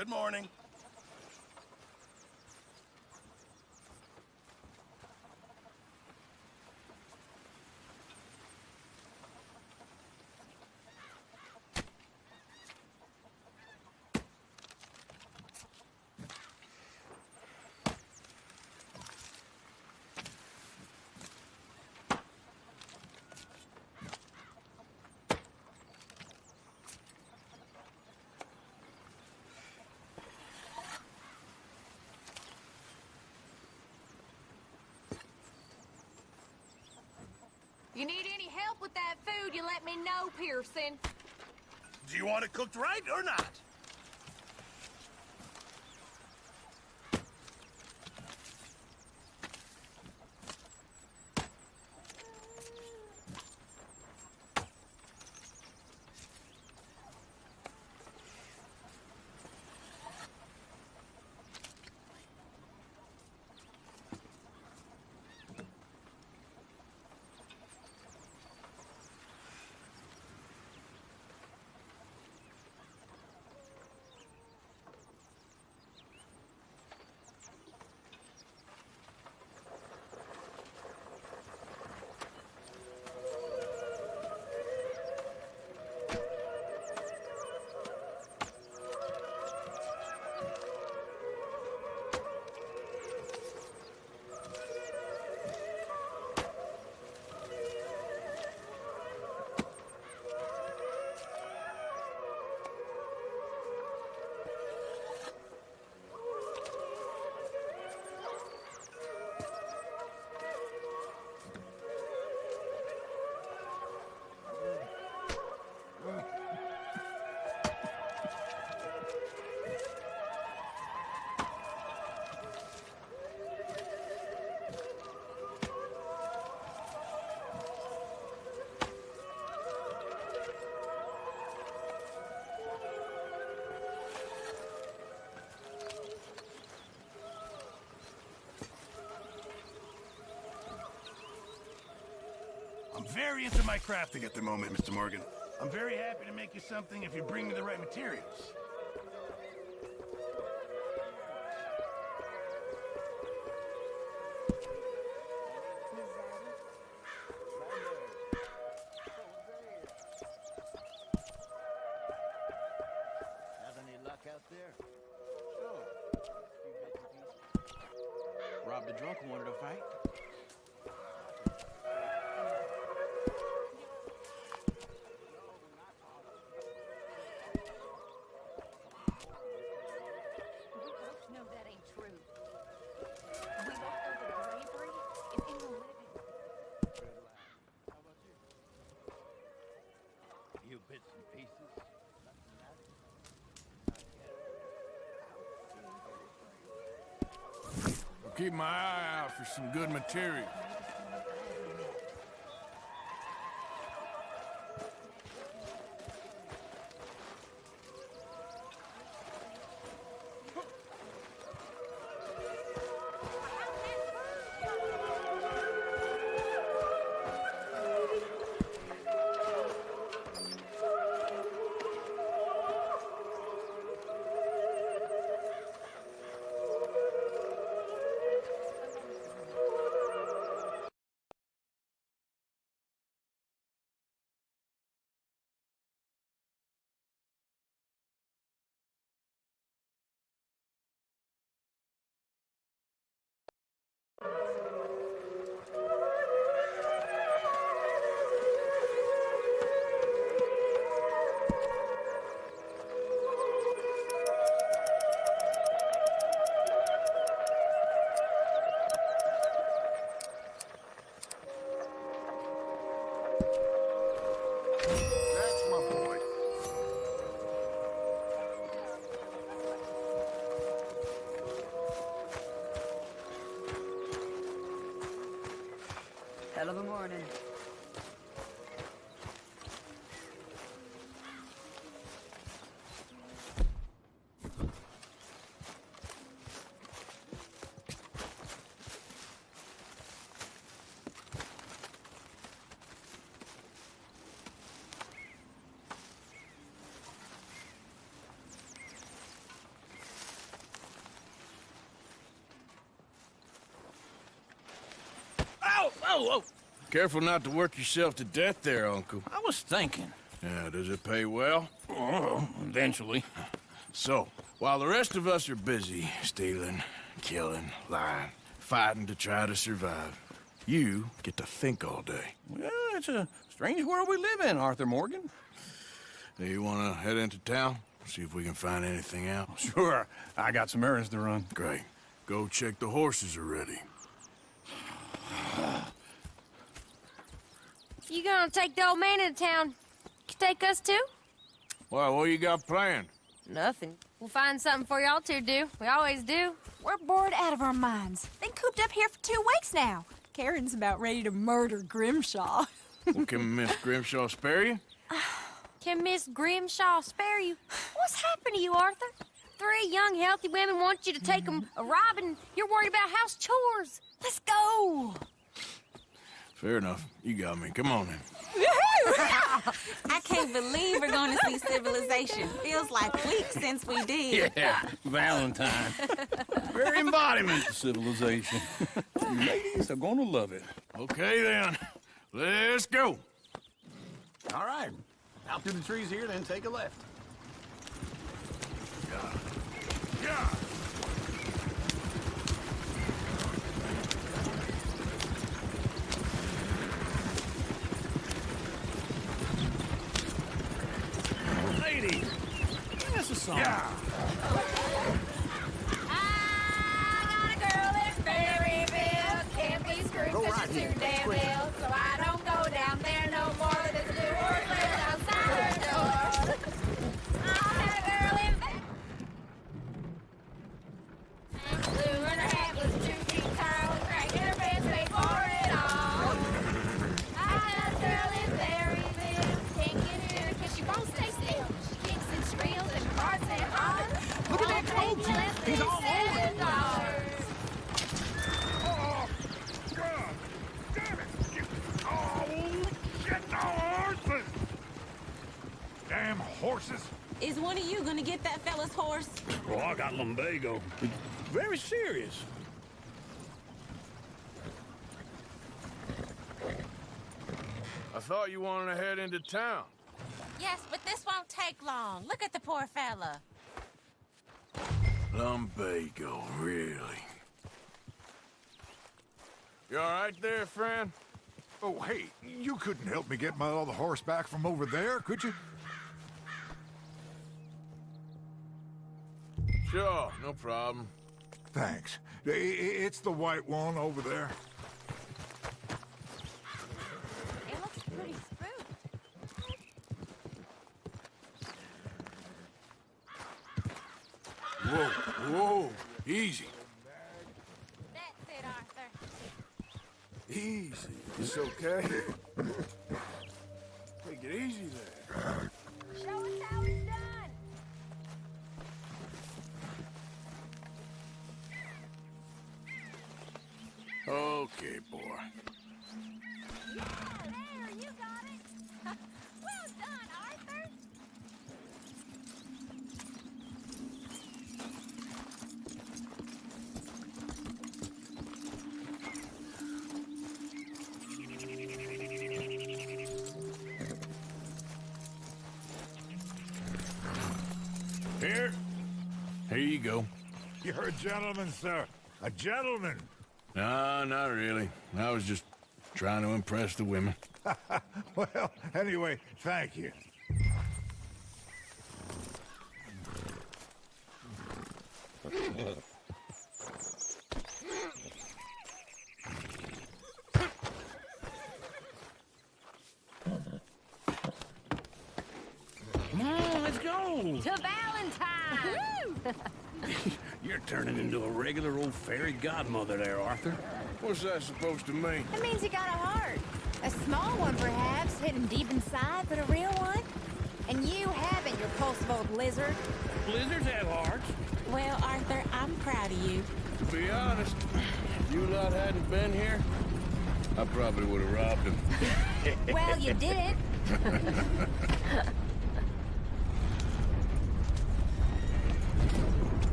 Good morning. You need any help with that food, you let me know, Pearson. Do you want it cooked right or not? I'm very into my crafting at the moment, Mr. Morgan. I'm very happy to make you something if you bring me the right materials. Have any luck out there? Sure. Rob the drunk wanted to fight. No, that ain't true. We don't know the bravery if anyone living. How about you? You bits and pieces. Nothing matters. I'll keep my eye out for some good material. That's my boy. Hell of a morning. Whoa, whoa. Careful not to work yourself to death there, Uncle. I was thinking. Yeah, does it pay well? Oh, eventually. So, while the rest of us are busy stealing, killing, lying, fighting to try to survive, you get to think all day. Well, it's a strange world we live in, Arthur Morgan. Do you want to head into town? See if we can find anything out? Sure. I got some errands to run. Great. Go check the horses are ready. You gonna take the old man into town? You take us too? Well, what you got planned? Nothing. We'll find something for y'all to do. We always do. We're bored out of our minds. Been cooped up here for 2 weeks now. Karen's about ready to murder Grimshaw. Well, can Miss Grimshaw spare you? Can Miss Grimshaw spare you? What's happened to you, Arthur? 3 young, healthy women want you to take them a robbing. You're worried about house chores. Let's go. Fair enough. You got me. Come on then. I can't believe we're going to see civilization. Feels like weeks since we did. Yeah, Valentine. Very embodiment of civilization. You ladies are gonna love it. Okay then. Let's go. All right. Out through the trees here, then take a left. Yeah. Ladies, sing us a song. Yeah. I got a girl in Berryville. Can't be screwed 'cause she's too damn ill. So I don't go down there no more. There's a new word left outside her door. I had a girl in blue and her hat was 2 feet tall. Cracked in her pants, paid for it all. I had a girl in Berryville. Can't get in her 'cause she won't stay still. She kicks and squeals and parts and hollers. Look at that coach. He's all over it. $7. Oh, God! Damn it! Oh, shit, the horses! Damn horses! Is one of you going to get that fella's horse? Oh, I got lumbago. It's very serious. I thought you wanted to head into town. Yes, but this won't take long. Look at the poor fella. Lumbago, really? You all right there, friend? Oh, hey, you couldn't help me get my other horse back from over there, could you? Sure, no problem. Thanks. It's the white one over there. It looks pretty spooked. Whoa, whoa, easy, That's it, Arthur. easy. It's okay. Take it easy there. Show us how it's done. Okay, boy. Yeah, there, you got it. Well done, Arthur. Here you go. You're a gentleman, sir. A gentleman. No, not really. I was just trying to impress the women. Well, anyway, thank you. Come on, let's go. To Valentine. You're turning into a regular old fairy godmother there, Arthur. What's that supposed to mean? That means you got a heart. A small one, perhaps, hidden deep inside, but a real one. And you haven't, you repulsive old lizard. Blizzards have hearts. Well, Arthur, I'm proud of you. To be honest, if you lot hadn't been here, I probably would have robbed him. Well, you did it.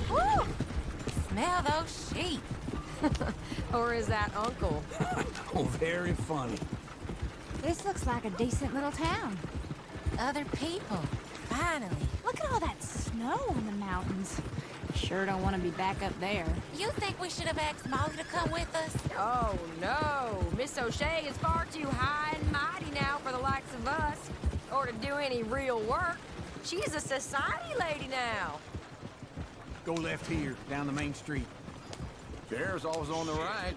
Woo! Smell those sheep. Or is that Uncle? Oh, very funny. This looks like a decent little town. Other people. Finally. Look at all that snow on the mountains. Sure don't want to be back up there. You think we should have asked Molly to come with us? Oh, no. Miss O'Shea is far too high and mighty now for the likes of us. Or to do any real work. She's a society lady now. Go left here, down the main street. Sheriff's always on the right.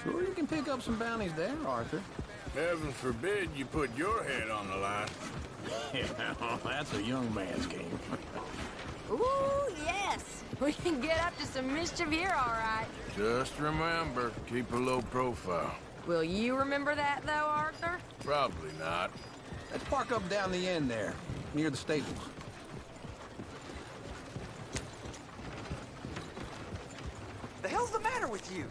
Sure you can pick up some bounties there, Arthur. Heaven forbid you put your head on the line. Yeah, that's a young man's game. Ooh, yes. We can get up to some mischief here, all right. Just remember, keep a low profile. Will you remember that, though, Arthur? Probably not. Let's park up down the end there, near the stables. The hell's the matter with you?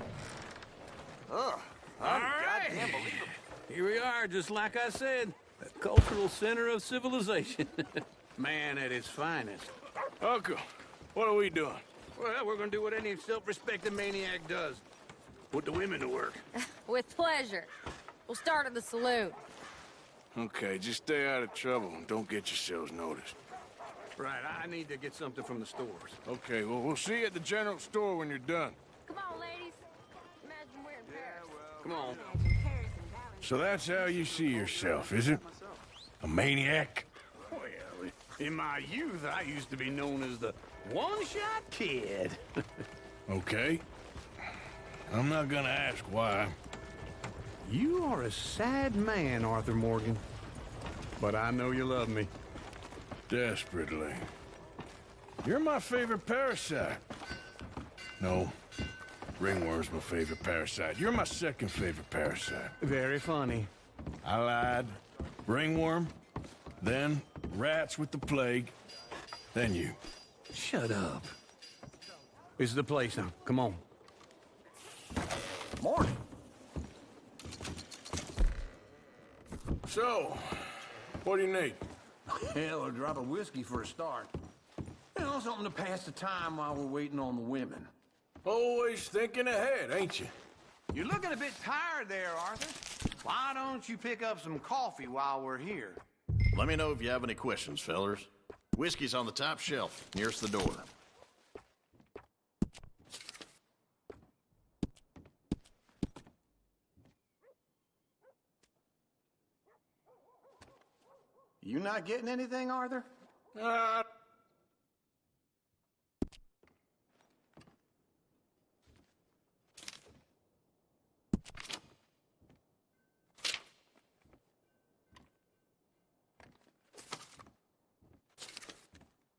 Ugh, goddamn believable. Here we are, just like I said. The cultural center of civilization. Man at its finest. Uncle, what are we doing? Well, we're gonna do what any self-respecting maniac does. Put the women to work. With pleasure. We'll start at the saloon. Okay, just stay out of trouble and don't get yourselves noticed. Right, I need to get something from the stores. Okay, well, we'll see you at the general store when you're done. Come on, ladies. Imagine we're in Paris. Come on. So that's how you see yourself, is it? A maniac? Well, in my youth, I used to be known as the one-shot kid. Okay. I'm not gonna ask why. You are a sad man, Arthur Morgan. But I know you love me. Desperately. You're my favorite parasite. No. Ringworm's my favorite parasite. You're my second favorite parasite. Very funny. I lied. Ringworm, then rats with the plague, then you. Shut up. This is the place now. Come on. Morning. So, what do you need? Hell, a drop of whiskey for a start. You know, something to pass the time while we're waiting on the women. Always thinking ahead, ain't you? You're looking a bit tired there, Arthur. Why don't you pick up some coffee while we're here? Let me know if you have any questions, fellers. Whiskey's on the top shelf, nearest the door. You not getting anything, Arthur?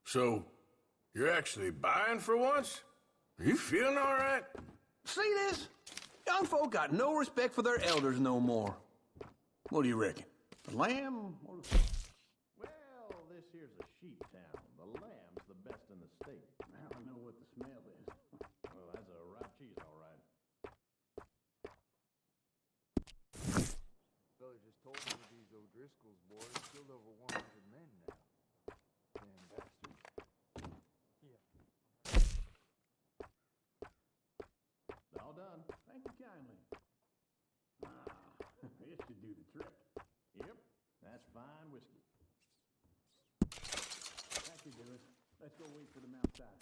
So, you're actually buying for once? Are you feeling all right? See this? Young folk got no respect for their elders no more. What do you reckon? The lamb or the... Well, this here's a sheep town. The lamb's the best in the state. I don't know what the smell is. Well, that's a ripe cheese, all right. Fella just told me that these O'Driscoll's boys killed over 100 men now. Damn bastards. All done. Thank you kindly. This should do the trick. Yep, that's fine whiskey. That could do it. Let's go wait for them outside.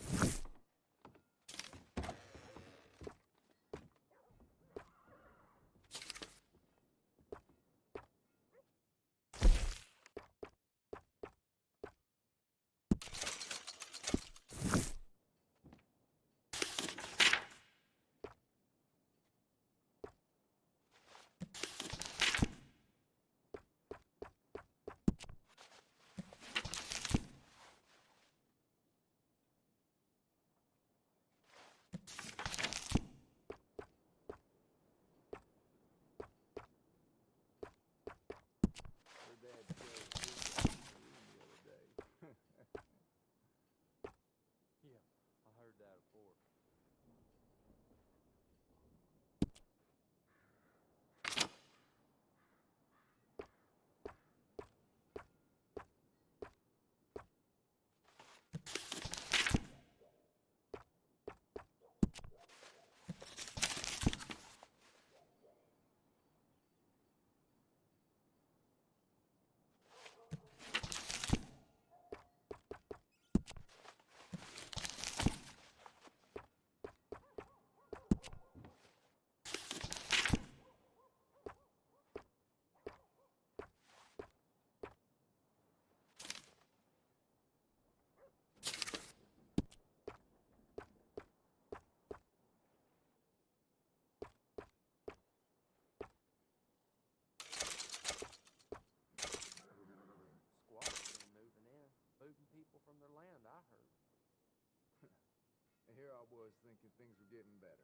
thinking things were getting better.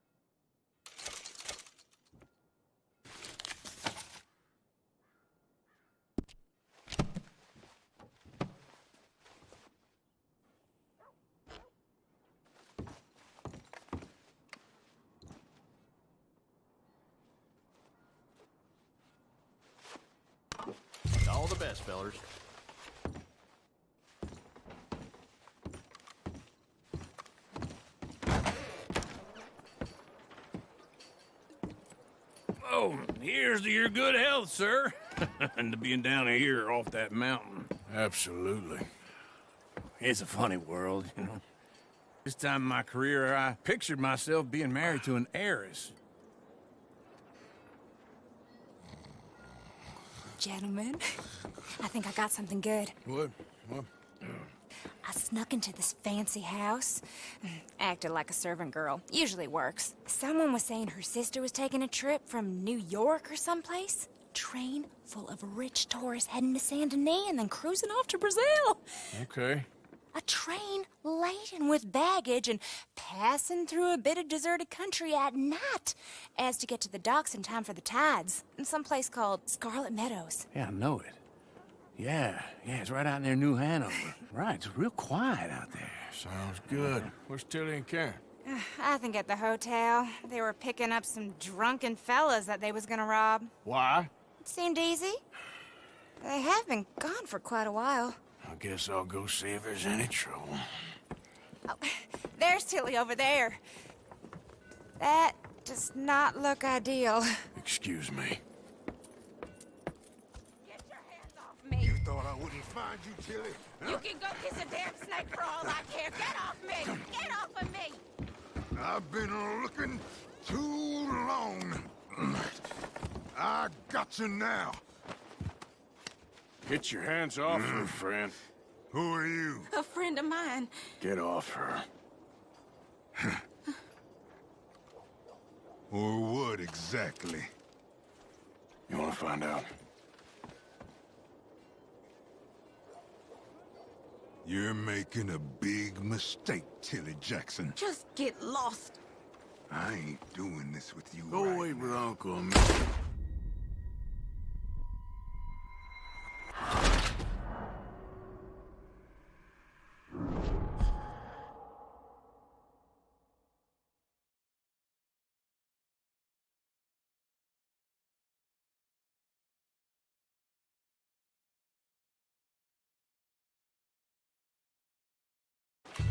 All the best, fellers. Oh, here's to your good health, sir. And to being down here off that mountain. Absolutely. It's a funny world, you know. This time in my career, I pictured myself being married to an heiress. Gentlemen, I think I got something good. What? I snuck into this fancy house. Acted like a servant girl. Usually works. Someone was saying her sister was taking a trip from New York or someplace. Train full of rich tourists heading to Saint Denis and then cruising off to Brazil. Okay. A train laden with baggage and passing through a bit of deserted country at night as to get to the docks in time for the tides in some place called Scarlet Meadows. Yeah, I know it. Yeah, it's right out near New Hanover. Right, it's real quiet out there. Sounds good. Where's Tilly and Karen? I think at the hotel. They were picking up some drunken fellas that they was gonna rob. Why? It seemed easy. They have been gone for quite a while. I guess I'll go see if there's any trouble. Oh, there's Tilly over there. That does not look ideal. Excuse me. Get your hands off me. You thought I wouldn't find you, Tilly? You can go kiss a damn snake for all I care. Get off me! Get off of me! I've been looking too long. I got you now. Get your hands off her, friend. Who are you? A friend of mine. Get off her. Or what exactly? You want to find out? You're making a big mistake, Tilly Jackson. Just get lost. I ain't doing this with you Go right away with now. Uncle and me.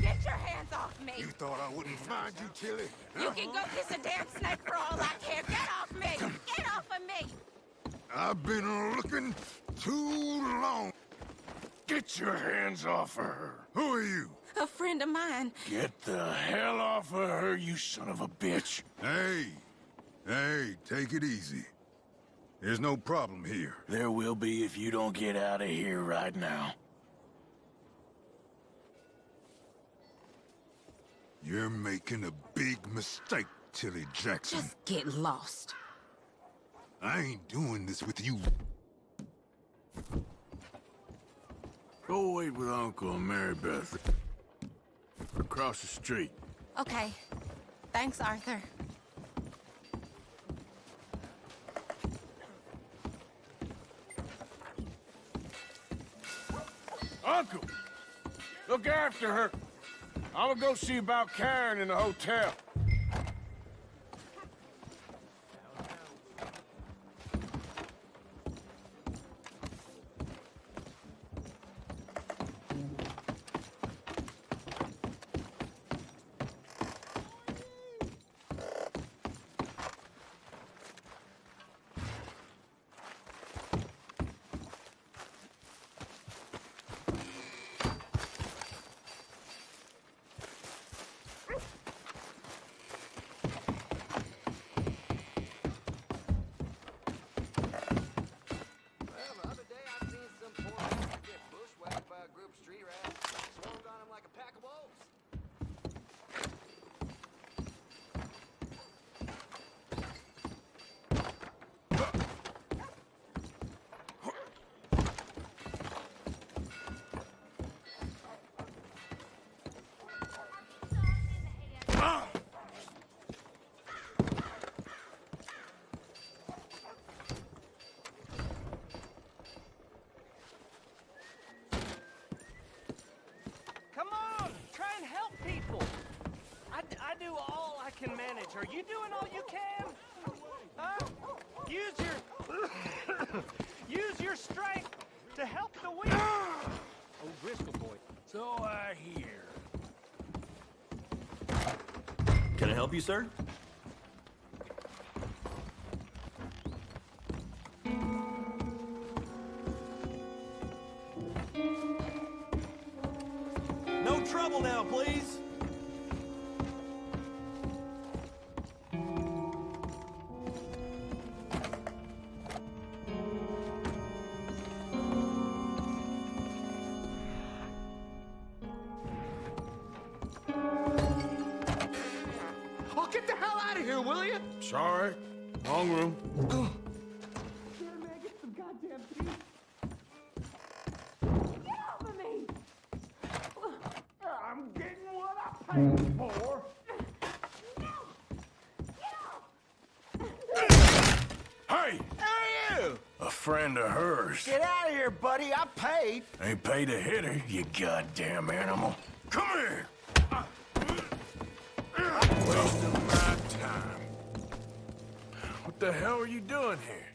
Get your hands off me! You thought I wouldn't find you, Tilly? You can go kiss a damn snake for all I care. Get off me! Get off of me! I've been looking too long. Get your hands off of her. Who are you? A friend of mine. Get the hell off of her, you son of a bitch. Hey, take it easy. There's no problem here. There will be if you don't get out of here right now. You're making a big mistake, Tilly Jackson. Just get lost. I ain't doing this with you. Go wait with Uncle and Mary Beth. Across the street. Okay. Thanks, Arthur. Uncle! Look after her. I'm gonna go see about Karen in the hotel. advantage. Are you doing all you can? Huh? Use your strength to help the weak. O'Driscoll boy. So I hear. Can I help you, sir? No trouble now, please. Oh, get the hell out of here, will you? Sorry. Wrong room. Get off of me! I'm getting what I paid for. Hey! Hey, you! A friend of hers. Get out of here, buddy. I paid. Ain't paid to hit her, you goddamn animal. Come here! Wasting my time. What the hell are you doing here?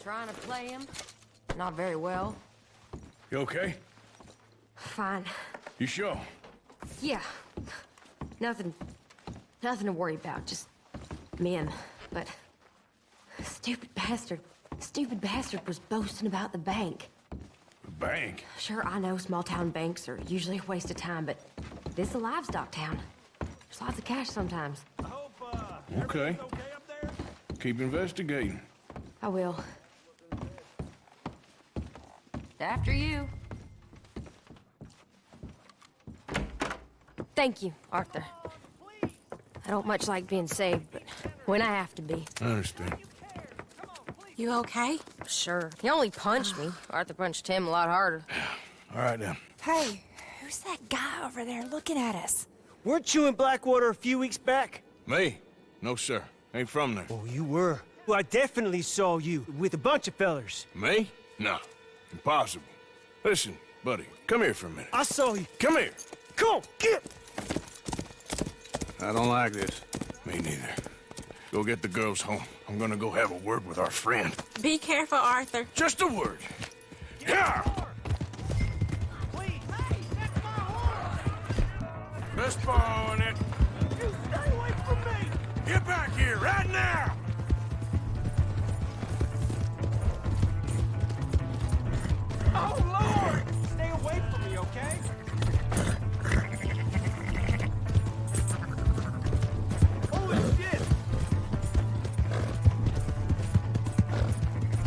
Trying to play him? Not very well. You okay? Fine. You sure? Yeah. Nothing to worry about. Just men. But stupid bastard was boasting about the bank. The bank? Sure, I know small town banks are usually a waste of time, but this is a livestock town. There's lots of cash sometimes. I hope, Okay. okay up there? Keep investigating. I will. After you. Thank you, Arthur. I don't much like being saved, but when I have to be. I understand. You okay? Sure. He only punched me. Arthur punched him a lot harder. All right, then. Hey, who's that guy over there looking at us? Weren't you in Blackwater a few weeks back? Me? No, sir. Ain't from there. Oh, you were. Well, I definitely saw you with a bunch of fellers. Me? No. Impossible. Listen, buddy, come here for a minute. I saw you. Come here. Come on, get! I don't like this. Me neither. Go get the girls home. I'm gonna go have a word with our friend. Be careful, Arthur. Just a word. Yeah! Please, hey, that's my horse! Best ball on it. You stay away from me! Get back here right now! Oh, Lord! Stay away from me, okay? Holy shit!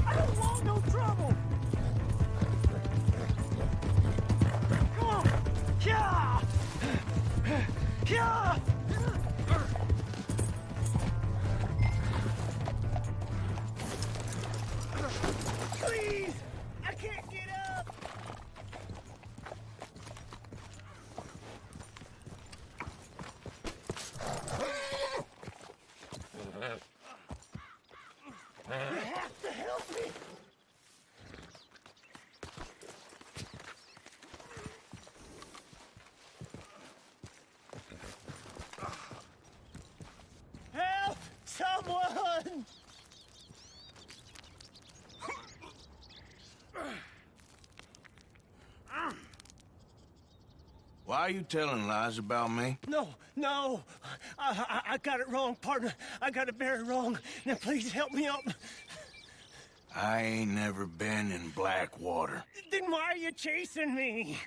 I don't want no trouble! Come on! Yeah! Yeah! Please! I can't get up! You have to help me! Help! Someone! Why are you telling lies about me? No. I got it wrong, partner. I got it very wrong. Now, please help me up. I ain't never been in Blackwater. Then why are you chasing me?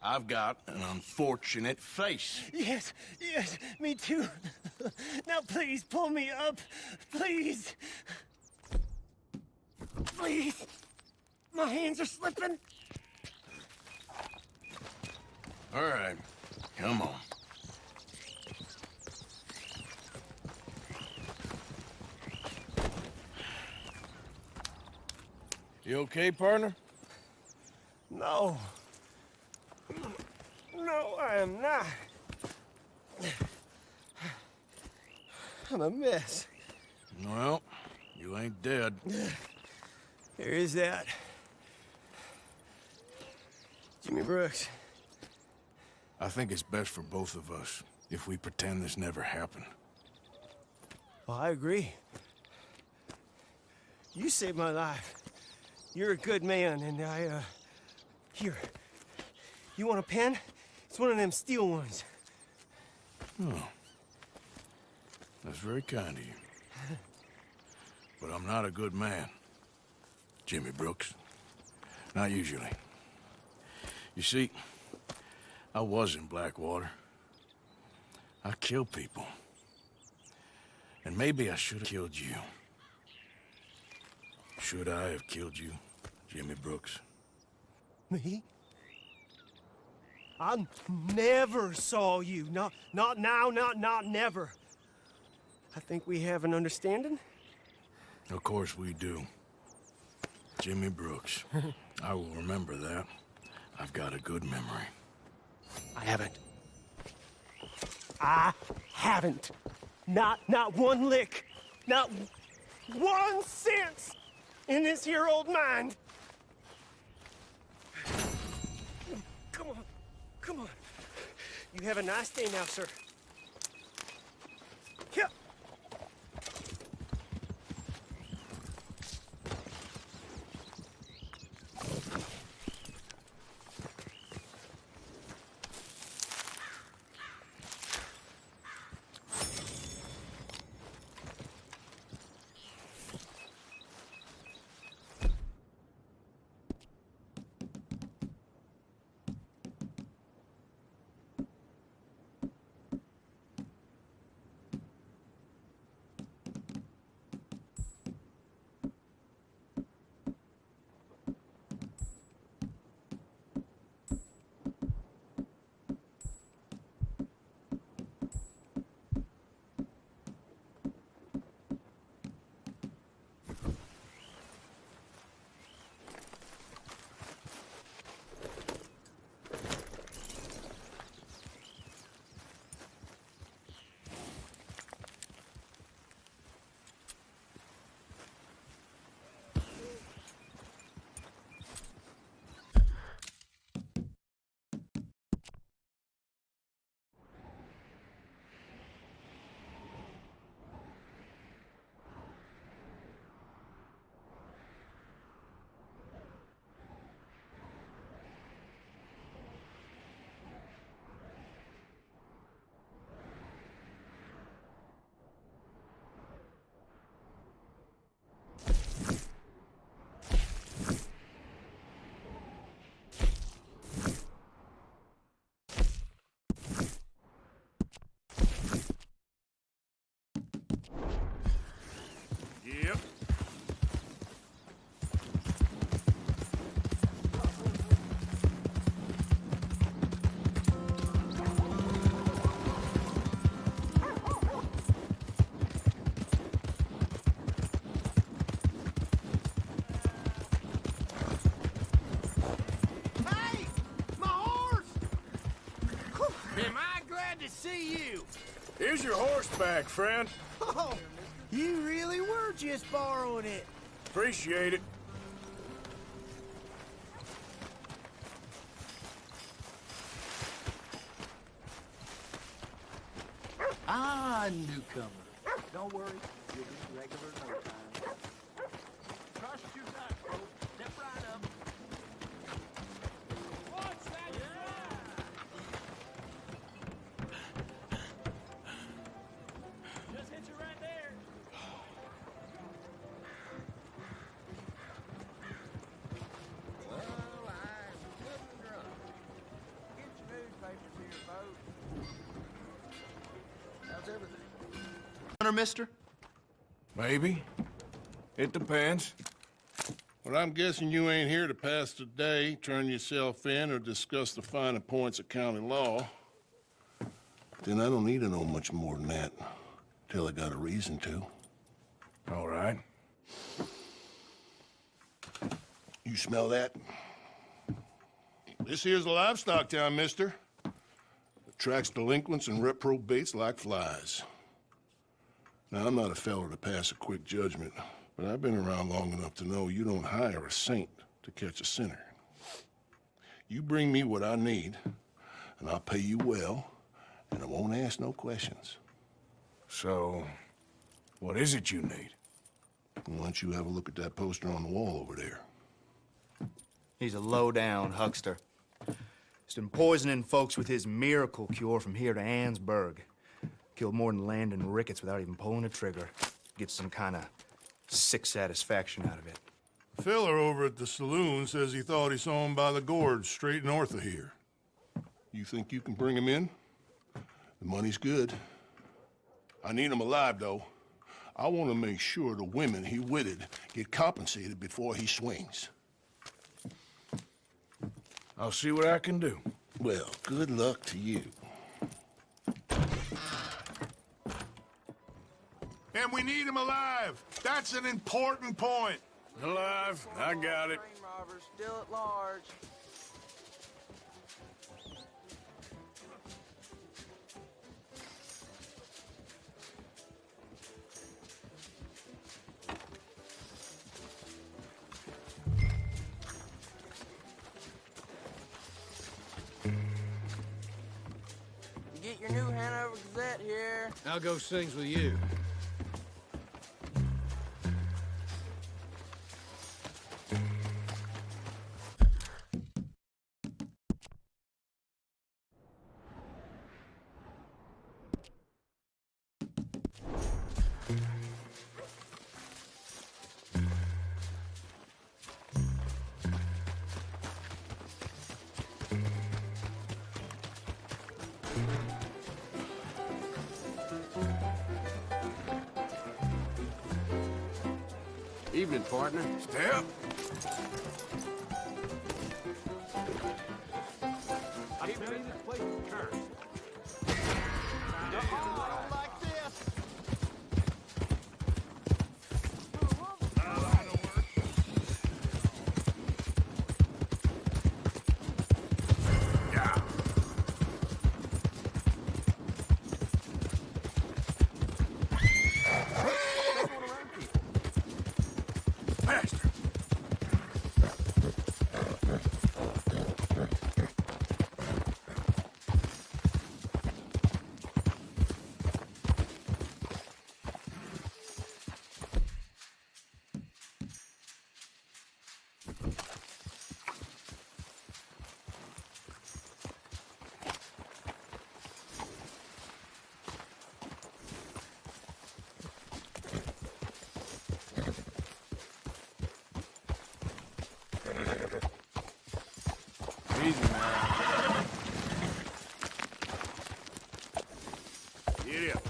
I've got an unfortunate face. Yes, me too. Now, please, pull me up. Please. Please. My hands are slipping. All right, come on. You okay, partner? No. No, I am not. I'm a mess. Well, you ain't dead. There is that. Jimmy Brooks. I think it's best for both of us if we pretend this never happened. Well, I agree. You saved my life. You're a good man, and here. You want a pen? It's one of them steel ones. Oh. That's very kind of you. But I'm not a good man, Jimmy Brooks. Not usually. You see, I was in Blackwater. I killed people. And maybe I should have killed you. Should I have killed you, Jimmy Brooks? Me? I never saw you. Not now, not never. I think we have an understanding. Of course we do. Jimmy Brooks. I will remember that. I've got a good memory. I haven't. Not one lick. Not 1 cent in this here old mind. Come on. Come on. You have a nice day now, sir. Here. Yep. Hey! My horse! Am I glad to see you? Here's your horseback, friend. Oh, you really were just borrowing it. Appreciate it. Ah, newcomer. Don't worry, you'll be regular in no time. Trust your gut, folks. Step right up. What's that? Just hit you right there. Well, I'm good and drunk. Get your newspapers here, folks. How's everything? Mister? Maybe. It depends. Well, I'm guessing you ain't here to pass the day, turn yourself in, or discuss the finer points of county law. Then I don't need to know much more than that, till I got a reason to. All right. You smell that? This here's a livestock town, mister. Attracts delinquents and reprobates like flies. Now, I'm not a feller to pass a quick judgment, but I've been around long enough to know you don't hire a saint to catch a sinner. You bring me what I need, and I'll pay you well, and I won't ask no questions. So, What is it you need? Why don't you have a look at that poster on the wall over there? He's a low-down huckster. He's been poisoning folks with his miracle cure from here to Annesburg. Killed more than Landon Ricketts without even pulling a trigger. Gets some kind of sick satisfaction out of it. The fella over at the saloon says he thought he saw him by the gorge straight north of here. You think you can bring him in? The money's good. I need him alive, though. I want to make sure the women he witted get compensated before he swings. I'll see what I can do. Well, good luck to you. And we need him alive. That's an important point. Alive, I got it. Train robbers still at large. Get your new Hanover Gazette here. How goes things with you? Evening, partner. Step. Keep running this place cursed. Like this. Easy, man. Get up.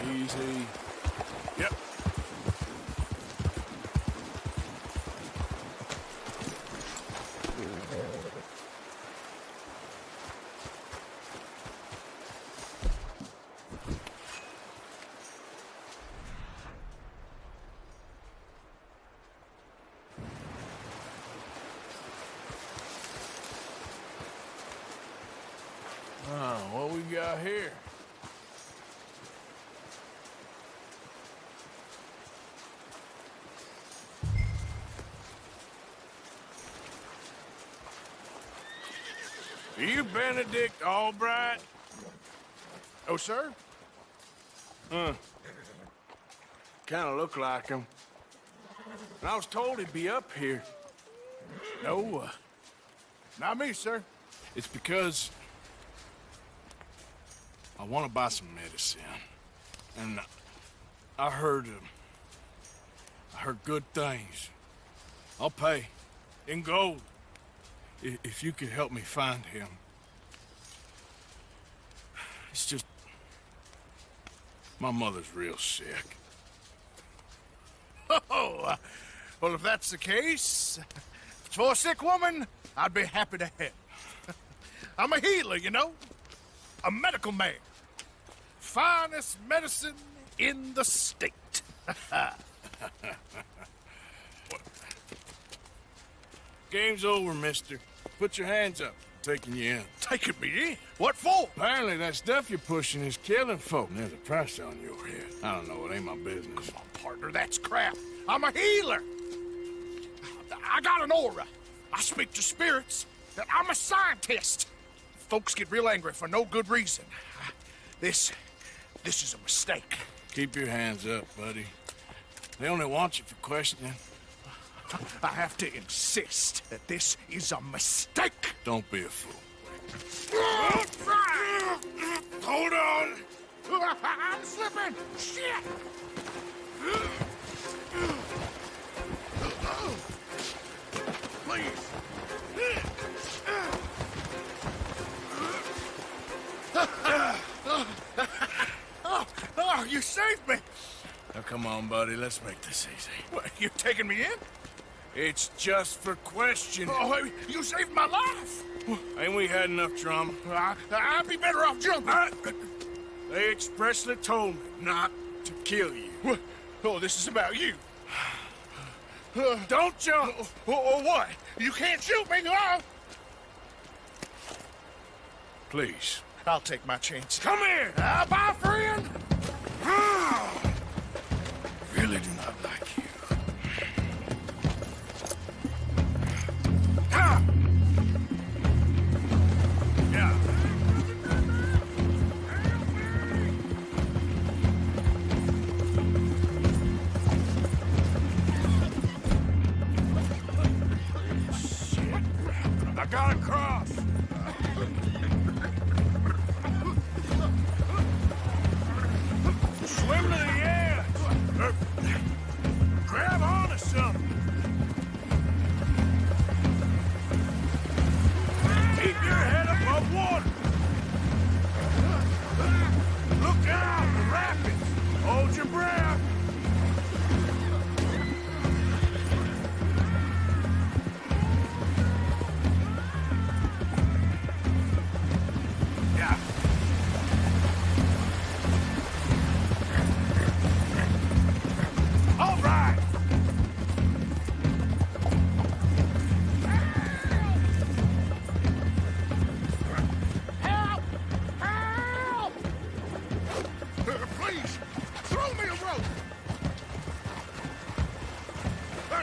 Easy. Yep. What we got here? Are you Benedict Albright? Oh, sir? Kind of look like him. And I was told he'd be up here. No, not me, sir. It's because I want to buy some medicine. And I heard good things. I'll pay in gold if you could help me find him. It's just my mother's real sick. Oh, well, if that's the case, if it's for a sick woman, I'd be happy to help. I'm a healer, you know? A medical man. Finest medicine in the state. Game's over, mister. Put your hands up. I'm taking you in. Taking me in? What for? Apparently that stuff you're pushing is killing folk. There's a price on your head. I don't know, it ain't my business. Come on, partner, that's crap. I'm a healer. I got an aura. I speak to spirits. I'm a scientist. Folks get real angry for no good reason. This is a mistake. Keep your hands up, buddy. They only want you for questioning. I have to insist that this is a mistake. Don't be a fool. Hold on. I'm slipping. Shit. Please. Oh, you saved me. Now, come on, buddy. Let's make this easy. What, you taking me in? It's just for questioning. Oh, you saved my life. Ain't we had enough drama? I'd be better off jumping. They expressly told me not to kill you. Oh, this is about you. Don't jump! Or what? You can't shoot me, huh? Please. I'll take my chance. Come here! Bye, friend! Really do not like you. Yeah. Shit. I got across. Swim to the edge. Grab onto something. Keep your head above water. Look out, the rapids. Hold your breath. Yeah. All right. Help! Help! Please, throw me a rope.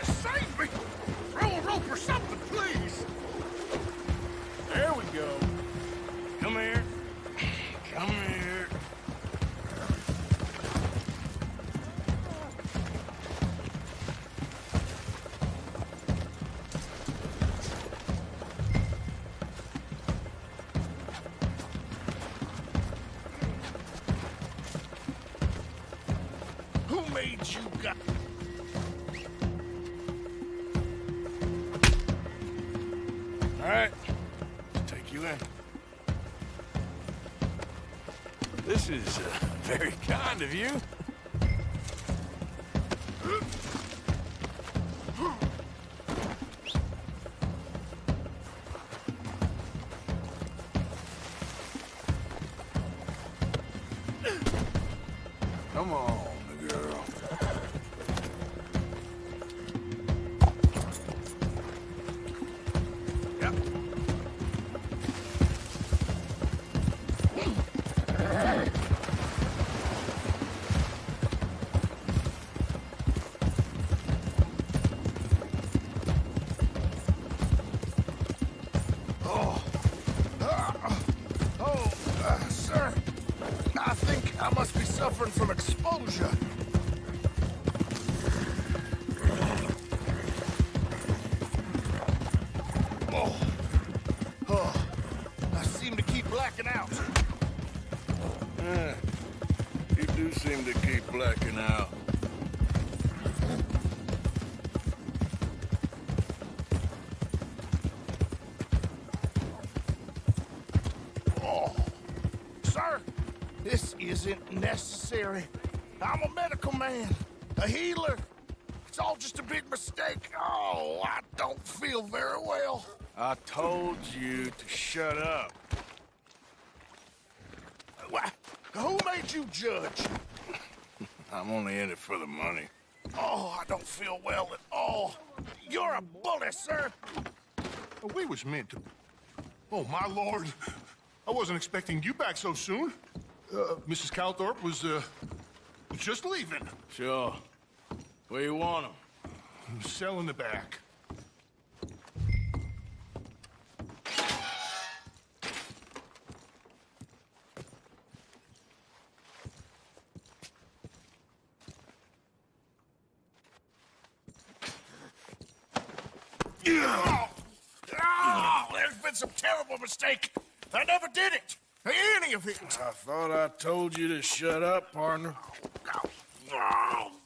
Save me! Throw a rope or something, please. There we go. Come here. Come here. Who made you guys? All right. Let's take you in. This is very kind of you. Come on, girl. Yep. Sir, I think I must be suffering from exposure. I seem to keep blacking out. You do seem to keep blacking out. Sir, this isn't necessary. I'm a medical man, a healer. It's all just a big mistake. Oh, I don't feel very well. I told you to shut up. Who made you judge? I'm only in it for the money. Oh, I don't feel well at all. You're a bully, sir. We was meant to... Oh, my lord. I wasn't expecting you back so soon. Mrs. Calthorpe was just leaving. Sure. Where you want him? Cell in the back. There's been some terrible mistake. I never did it. Any of it. I thought I told you to shut up, partner.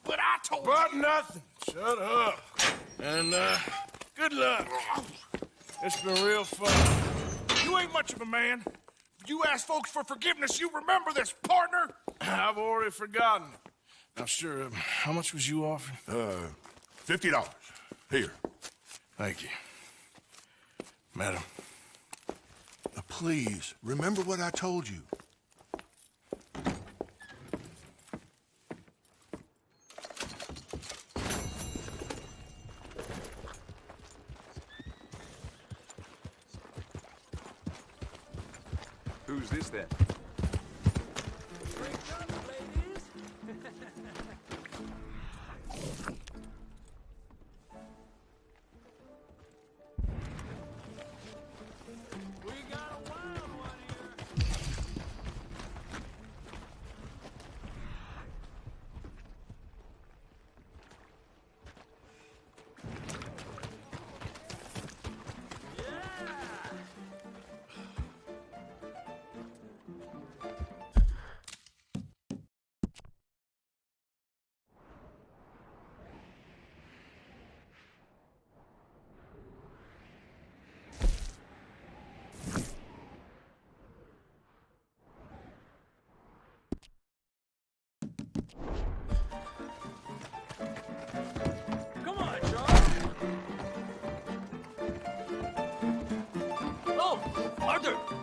But I told you. But nothing. Shut up. And, good luck. It's been real fun. You ain't much of a man. You ask folks for forgiveness, you remember this, partner? I've already forgotten. Now, sure, how much was you offering? $50. Here. Thank you. Madam. Please, remember what I told you. Who's this then?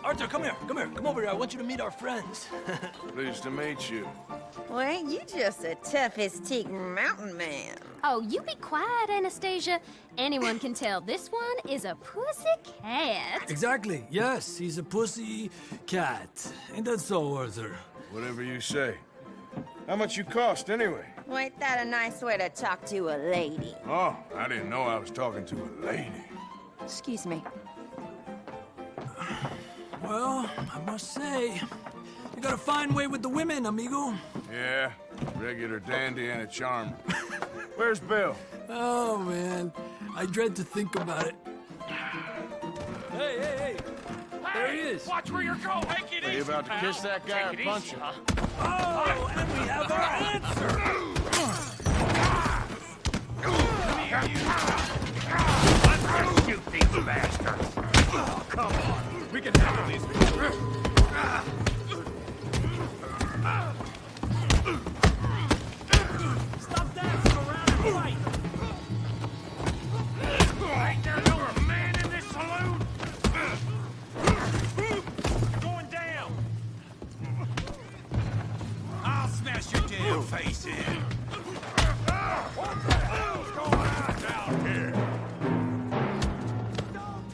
Arthur, come here. Come over here. I want you to meet our friends. Pleased to meet you. Well, ain't you just the toughest teak mountain man? Oh, you be quiet, Anastasia. Anyone can tell this one is a pussy cat. Exactly. Yes, he's a pussy cat. Ain't that so, Arthur? Whatever you say. How much you cost, anyway? Well, ain't that a nice way to talk to a lady? Oh, I didn't know I was talking to a lady. Excuse me. Well, I must say, you got a fine way with the women, amigo. Yeah, regular dandy and a charmer. Where's Bill? Oh, man. I dread to think about it. Hey! There he is. Watch where you're going. Take it Are you about to kiss that guy or punch him? Oh, and we have our answer. Let's shoot these bastards. Oh, come on. We can handle these people. Stop dancing around and fight. Ain't there no man in this saloon? Going down. I'll smash your damn face in. What the hell's going on down here?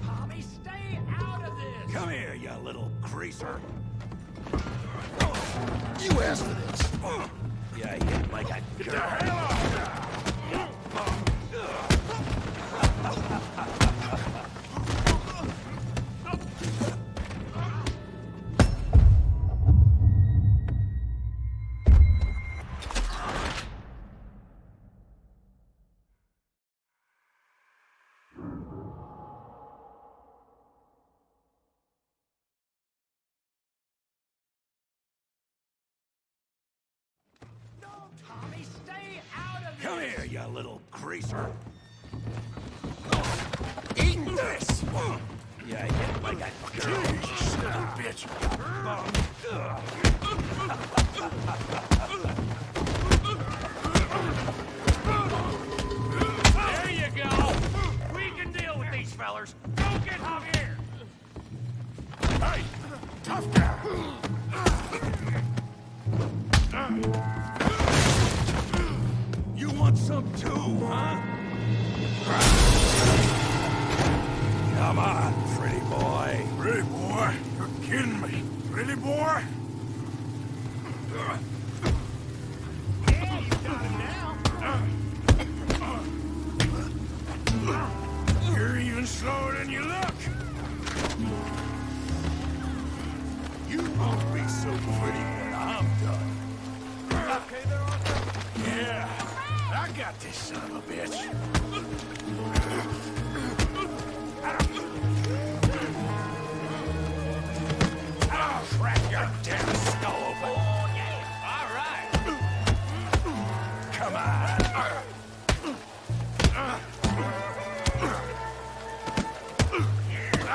Tommy, stay out of this. Come here, you little greaser. You asked for this. Yeah, hit like a Get the hell off! Come here, you little greaser. Eat this! Yeah, hit like a son of a bitch. want some too, huh? Come on, pretty boy. Pretty boy? You're kidding me. Pretty boy? Yeah, you got him now. You're even slower than you look. You won't be so pretty when I'm done. Okay there, Arthur? Yeah, I got this son of a bitch. I'll crack your damn skull open. Oh, yeah. All right. Come on.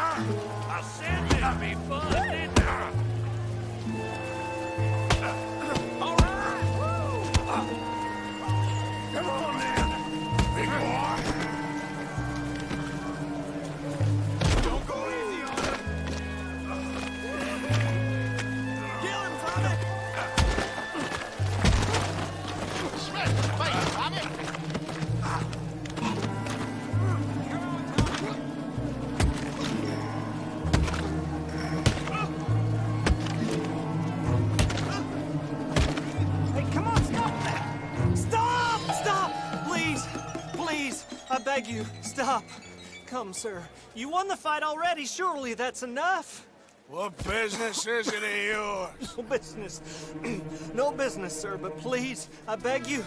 I said this be fun, didn't I? All right. Come on, then, big boy. Don't go easy on him. Kill him, Tommy. Smith, wait, Tommy. Hey, come on, stop that! Stop! Stop! Please! Please! I beg you, stop. Come, sir. You won the fight already. Surely that's enough. What business is it of yours? No business. No business, sir, but please, I beg you.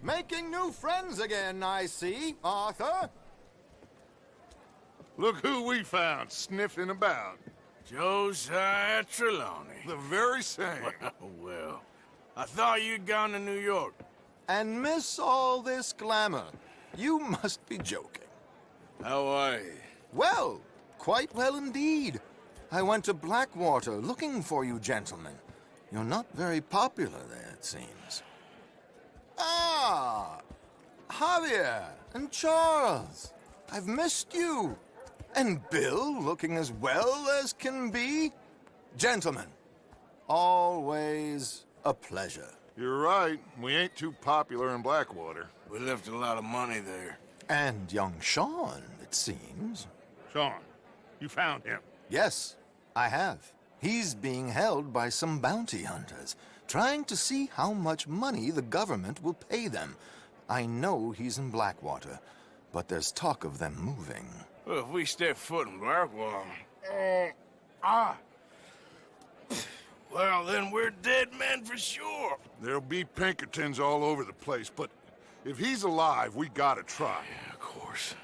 Making new friends again, I see, Arthur. Look who we found sniffing about. Josiah Trelawney. The very same. Well, I thought you'd gone to New York. And miss all this glamour. You must be joking. How are you? Well, quite well indeed. I went to Blackwater looking for you gentlemen. You're not very popular there, it seems. Ah! Javier and Charles. I've missed you. And Bill looking as well as can be. Gentlemen, always a pleasure. You're right. We ain't too popular in Blackwater. We left a lot of money there. And young Sean, it seems. Sean, you found him? Yes, I have. He's being held by some bounty hunters, trying to see how much money the government will pay them. I know he's in Blackwater, but there's talk of them moving. Well, if we step foot in Blackwater... Well, then we're dead men for sure. There'll be Pinkertons all over the place, but if he's alive, we gotta try. Yeah, of course.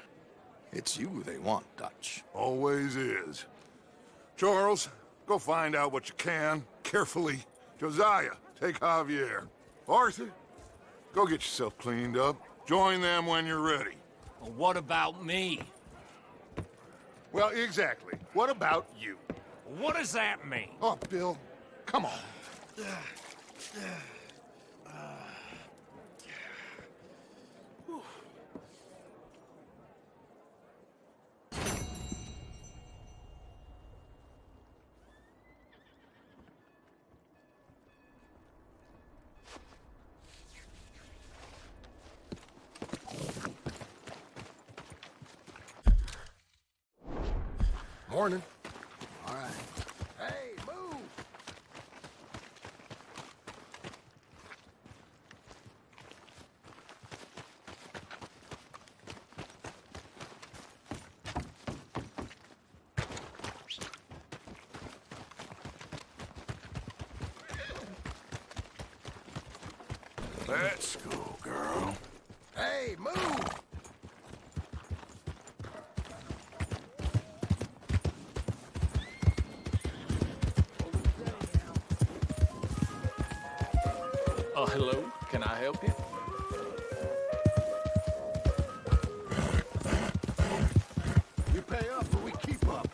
It's you they want, Dutch. Always is. Charles, go find out what you can, carefully. Josiah, take Javier. Arthur, go get yourself cleaned up. Join them when you're ready. Well, what about me? Well, exactly. What about you? What does that mean? Oh, Bill, come on. Morning. All right. Hey, move! Let's go, girl. Hey, move! Hello, can I help you? You pay up or we keep up.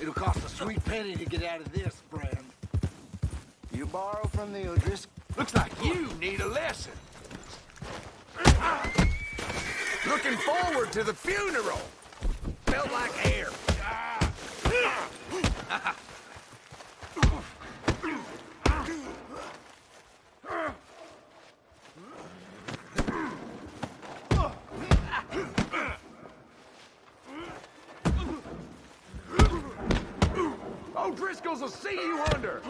It'll cost a sweet penny to get out of this, friend. You borrow from the O'Driscoll. Looks like you need a lesson. Looking forward to the funeral. Felt like air. O'Driscolls will see you under!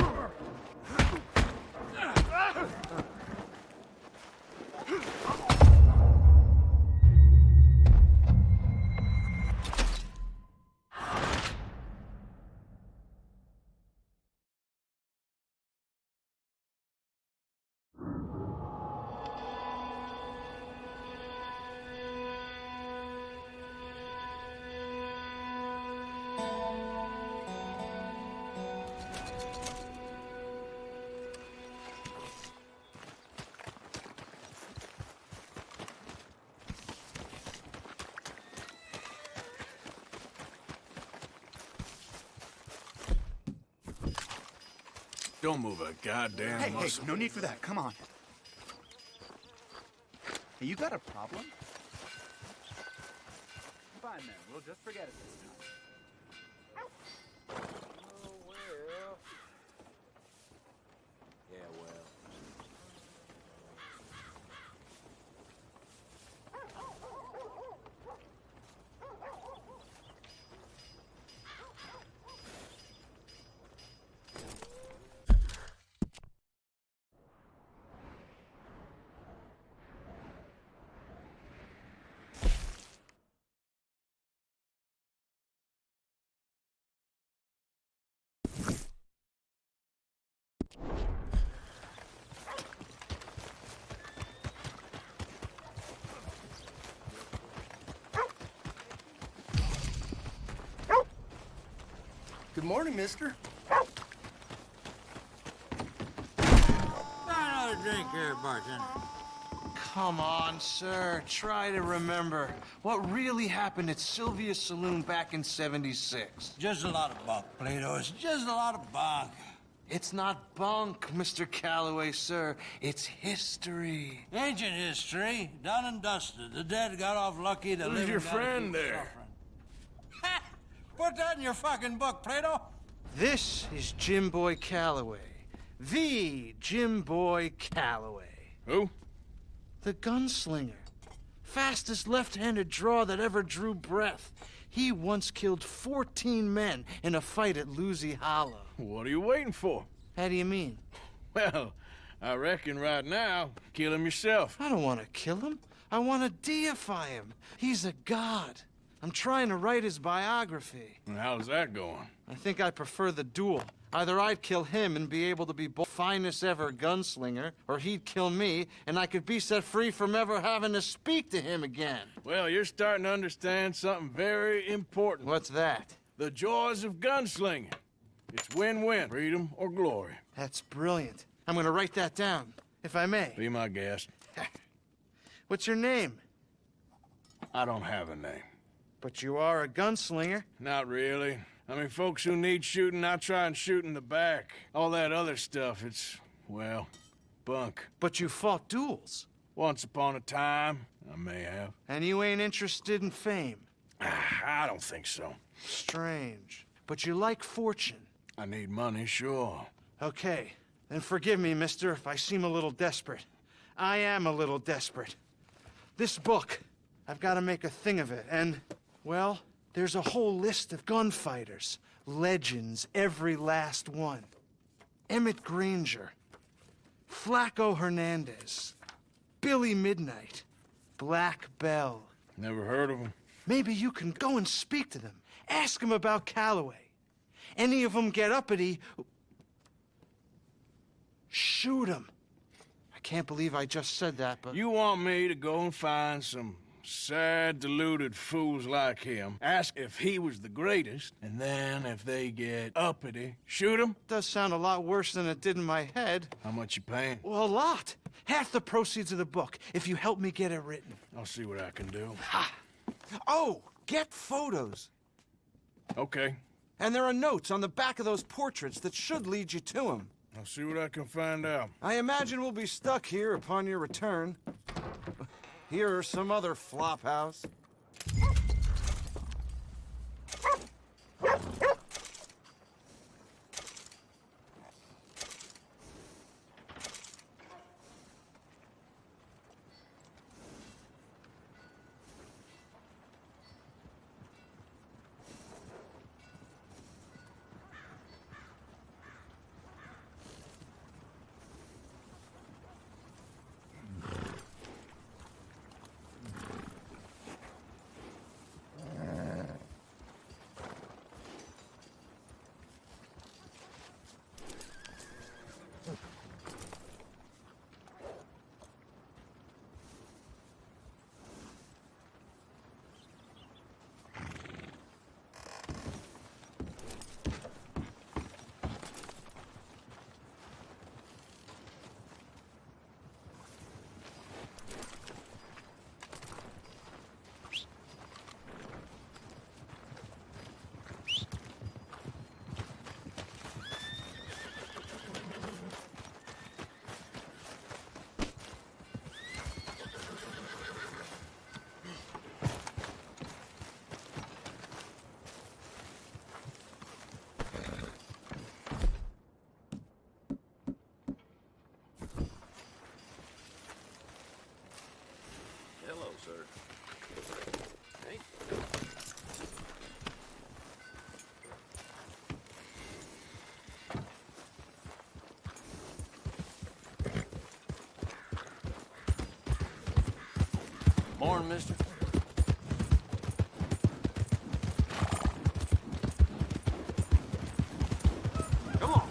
Don't move a goddamn Hey, muscle. no need for that. Come on. Hey, you got a problem? Fine, then. We'll just forget it this time. Oh, well. Yeah, well. Good morning, mister. Another drink here, bartender. Come on, sir. Try to remember what really happened at Sylvia's Saloon back in '76. Just a lot of bunk, Plato. It's just a lot of bunk. It's not bunk, Mr. Calloway, sir. It's history. Ancient history, done and dusted. The dead got off lucky, the Who's living your gotta friend keep there? suffering. Ha! Put that in your fucking book, Plato. This is Jim Boy Calloway. The Jim Boy Calloway. Who? The gunslinger. Fastest left-handed draw that ever drew breath. He once killed 14 men in a fight at Lucy Hollow. What are you waiting for? How do you mean? Well, I reckon right now, kill him yourself. I don't want to kill him. I want to deify him. He's a god. I'm trying to write his biography. And how's that going? I think I prefer the duel. Either I'd kill him and be able to be both finest ever gunslinger, or he'd kill me, and I could be set free from ever having to speak to him again. Well, you're starting to understand something very important. What's that? The joys of gunslinging. It's win-win, freedom or glory. That's brilliant. I'm gonna write that down, if I may. Be my guest. What's your name? I don't have a name. But you are a gunslinger. Not really. I mean, folks who need shooting, I try and shoot in the back. All that other stuff, it's, well, bunk. But you fought duels. Once upon a time, I may have. And you ain't interested in fame. I don't think so. Strange. But you like fortune. I need money, sure. Okay. Then forgive me, mister, if I seem a little desperate. I am a little desperate. This book, I've got to make a thing of it, and, well, there's a whole list of gunfighters. Legends, every last one. Emmett Granger, Flaco Hernandez, Billy Midnight, Black Bell. Never heard of them. Maybe you can go and speak to them. Ask them about Calloway. Any of them get uppity, shoot them. I can't believe I just said that, but... You want me to go and find some sad, deluded fools like him, ask if he was the greatest, and then if they get uppity, shoot him? Does sound a lot worse than it did in my head. How much you paying? Well, a lot. Half the proceeds of the book, if you help me get it written. I'll see what I can do. Ha! Oh, get photos. Okay. And there are notes on the back of those portraits that should lead you to him. I'll see what I can find out. I imagine we'll be stuck here upon your return. Here or some other flophouse. Morning, mister. Come on.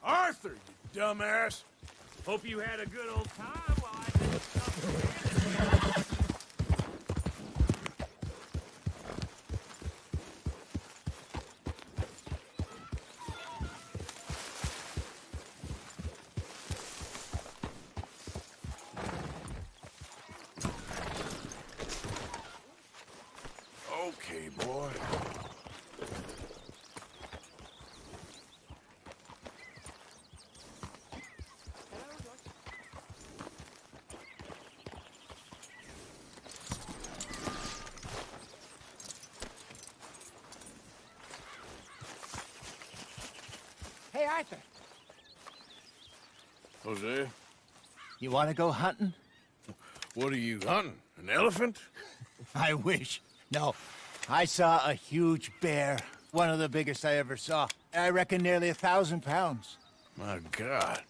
Arthur, you dumbass. Hope you had a good old time while I did stuff. Okay, boy. Hey, Arthur. Jose? You want to go hunting? What are you hunting? An elephant? I wish. No. I saw a huge bear. One of the biggest I ever saw. I reckon nearly 1,000 pounds. My God.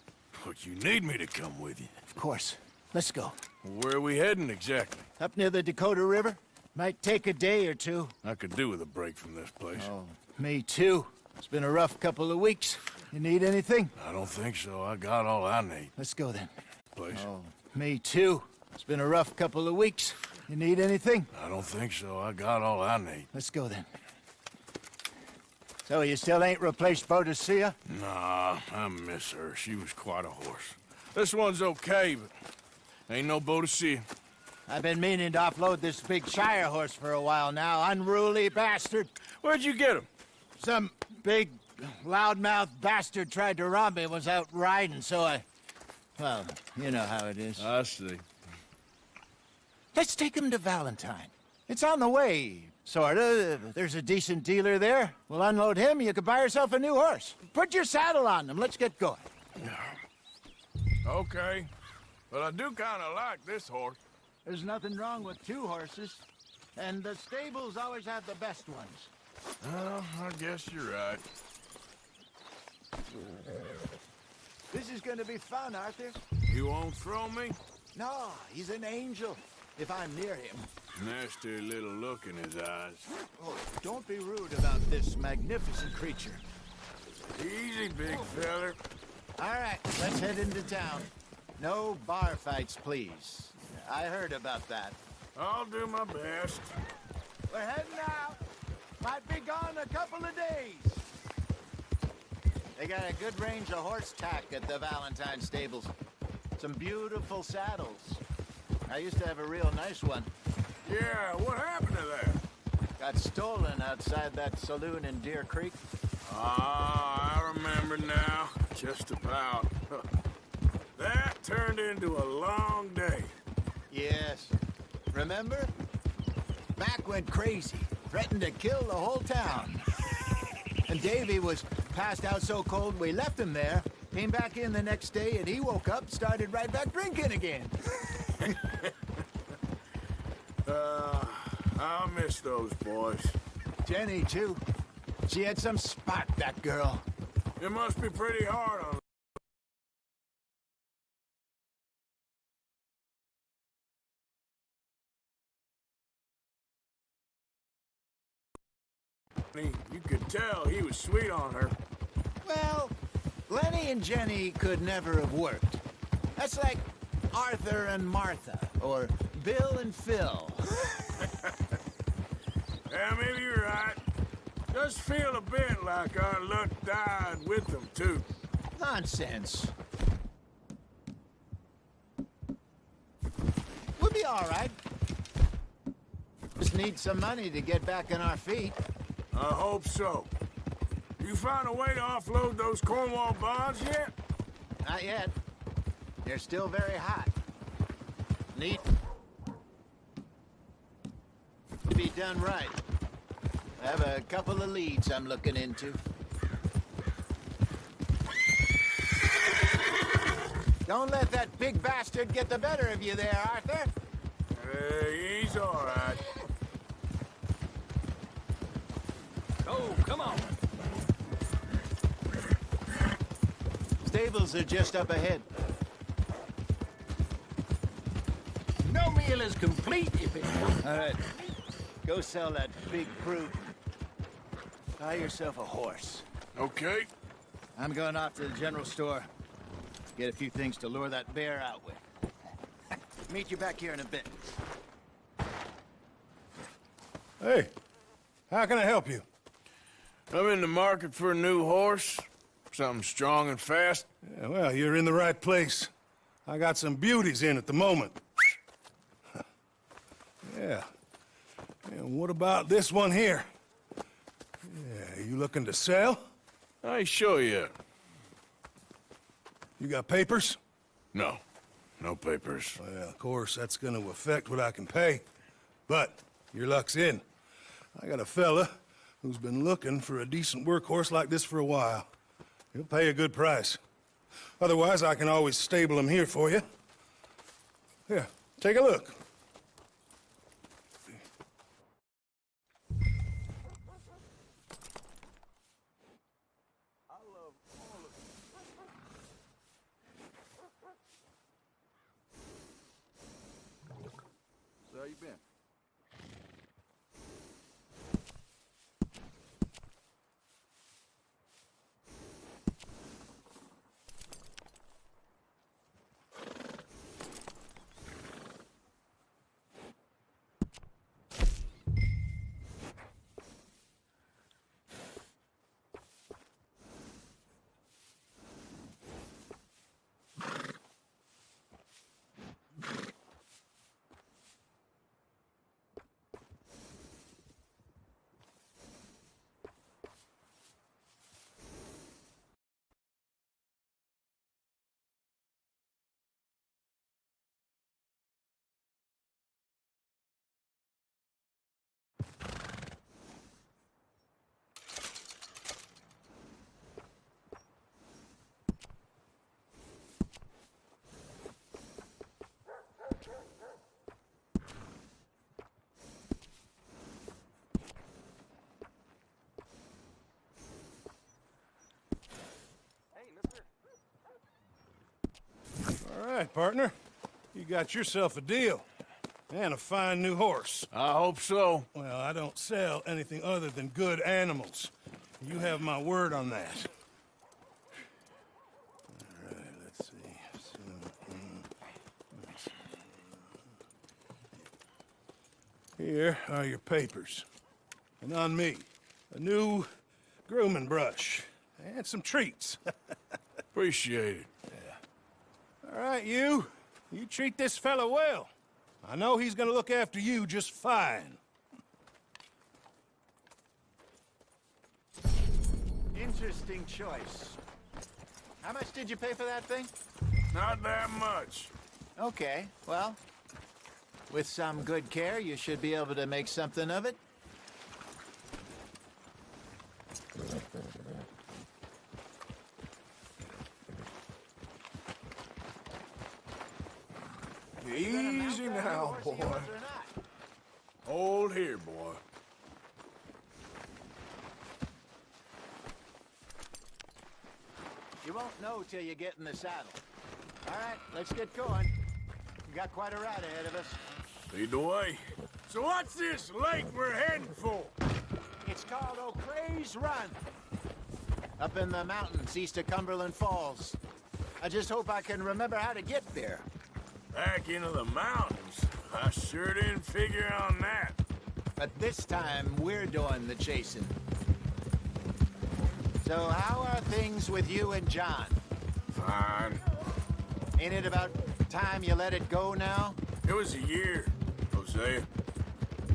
But you need me to come with you. Of course. Let's go. Where are we heading exactly? Up near the Dakota River. Might take a day or two. I could do with a break from this place. Oh, me too. It's been a rough couple of weeks. You need anything? I don't think so. I got all I need. Let's go then. Place? Oh, me too. It's been a rough couple of weeks. You need anything? I don't think so. I got all I need. Let's go then. So you still ain't replaced Boadicea? Nah, I miss her. She was quite a horse. This one's okay, but ain't no Boadicea. I've been meaning to offload this big Shire horse for a while now. Unruly bastard. Where'd you get him? Some big, loudmouth bastard tried to rob me and was out riding, so I... Well, you know how it is. I see. Let's take him to Valentine. It's on the way, sorta. There's a decent dealer there. We'll unload him, you can buy yourself a new horse. Put your saddle on him, let's get going. Okay. But I do kind of like this horse. There's nothing wrong with two horses. And the stables always have the best ones. Well, I guess you're right. This is gonna be fun, Arthur. You won't throw me? No, he's an angel. If I'm near him. Nasty little look in his eyes. Oh, don't be rude about this magnificent creature. Easy, big feller. All right, let's head into town. No bar fights, please. I heard about that. I'll do my best. We're heading out. Might be gone a couple of days. They got a good range of horse tack at the Valentine stables. Some beautiful saddles. I used to have a real nice one. Yeah, what happened to that? Got stolen outside that saloon in Deer Creek. Ah, I remember now. Just about. That turned into a long day. Yes. Remember? Mac went crazy, threatened to kill the whole town. And Davy was passed out so cold we left him there, came back in the next day, and he woke up, started right back drinking again. I'll miss those boys. Jenny, too. She had some spark, that girl. It must be pretty hard on You could tell he was sweet on her. Well, Lenny and Jenny could never have worked. That's like Arthur and Martha, or Bill and Phil. Yeah, maybe you're right. Does feel a bit like our luck died with them, too. Nonsense. We'll be all right. Just need some money to get back on our feet. I hope so. You found a way to offload those Cornwall bonds yet? Not yet. They're still very hot. Need to be done right. I have a couple of leads I'm looking into. Don't let that big bastard get the better of you there, Arthur. He's all right. Oh, come on. Stables are just up ahead. No meal is complete if it... All right. Go sell that big brute. Buy yourself a horse. Okay. I'm going off to the general store. Get a few things to lure that bear out with. Meet you back here in a bit. Hey, how can I help you? I'm in the market for a new horse. Something strong and fast. Yeah, well, you're in the right place. I got some beauties in at the moment. Yeah. And what about this one here? Yeah, you looking to sell? I show you. You got papers? No. No papers. Well, of course, that's gonna affect what I can pay. But your luck's in. I got a fella who's been looking for a decent workhorse like this for a while. He'll pay a good price. Otherwise, I can always stable him here for you. Here, take a look. So how you been? All right, partner. You got yourself a deal. And a fine new horse. I hope so. Well, I don't sell anything other than good animals. You have my word on that. All right, let's see. So, Here are your papers. And on me, a new grooming brush and some treats. Appreciate it. Yeah. All right, you treat this fella well. I know he's gonna look after you just fine. Interesting choice. How much did you pay for that thing? Not that much. Okay, well, with some good care, you should be able to make something of it. Easy now, boy. Hold here, boy. You won't know till you get in the saddle. All right, let's get going. We got quite a ride ahead of us. Lead the way. So what's this lake we're heading for? It's called O'Creagh's Run. Up in the mountains east of Cumberland Falls. I just hope I can remember how to get there. Back into the mountains? I sure didn't figure on that. But this time, we're doing the chasing. So how are things with you and John? Fine. Ain't it about time you let it go now? It was a year, Hosea.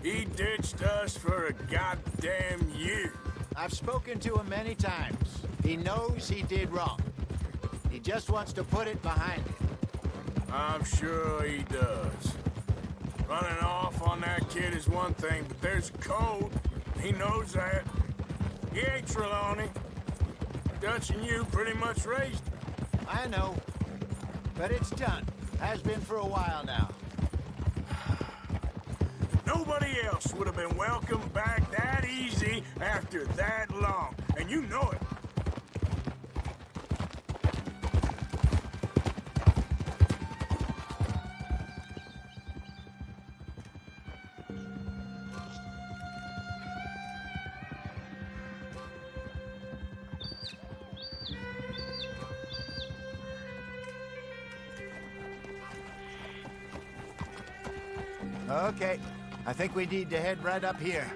He ditched us for a goddamn year. I've spoken to him many times. He knows he did wrong. He just wants to put it behind him. I'm sure he does. Running off on that kid is one thing, but there's a code. He knows that. He ain't Trelawney. Dutch and you pretty much raised him. I know. But it's done. Has been for a while now. Nobody else would have been welcomed back that easy after that long. And you know it. Okay. I think we need to head right up here.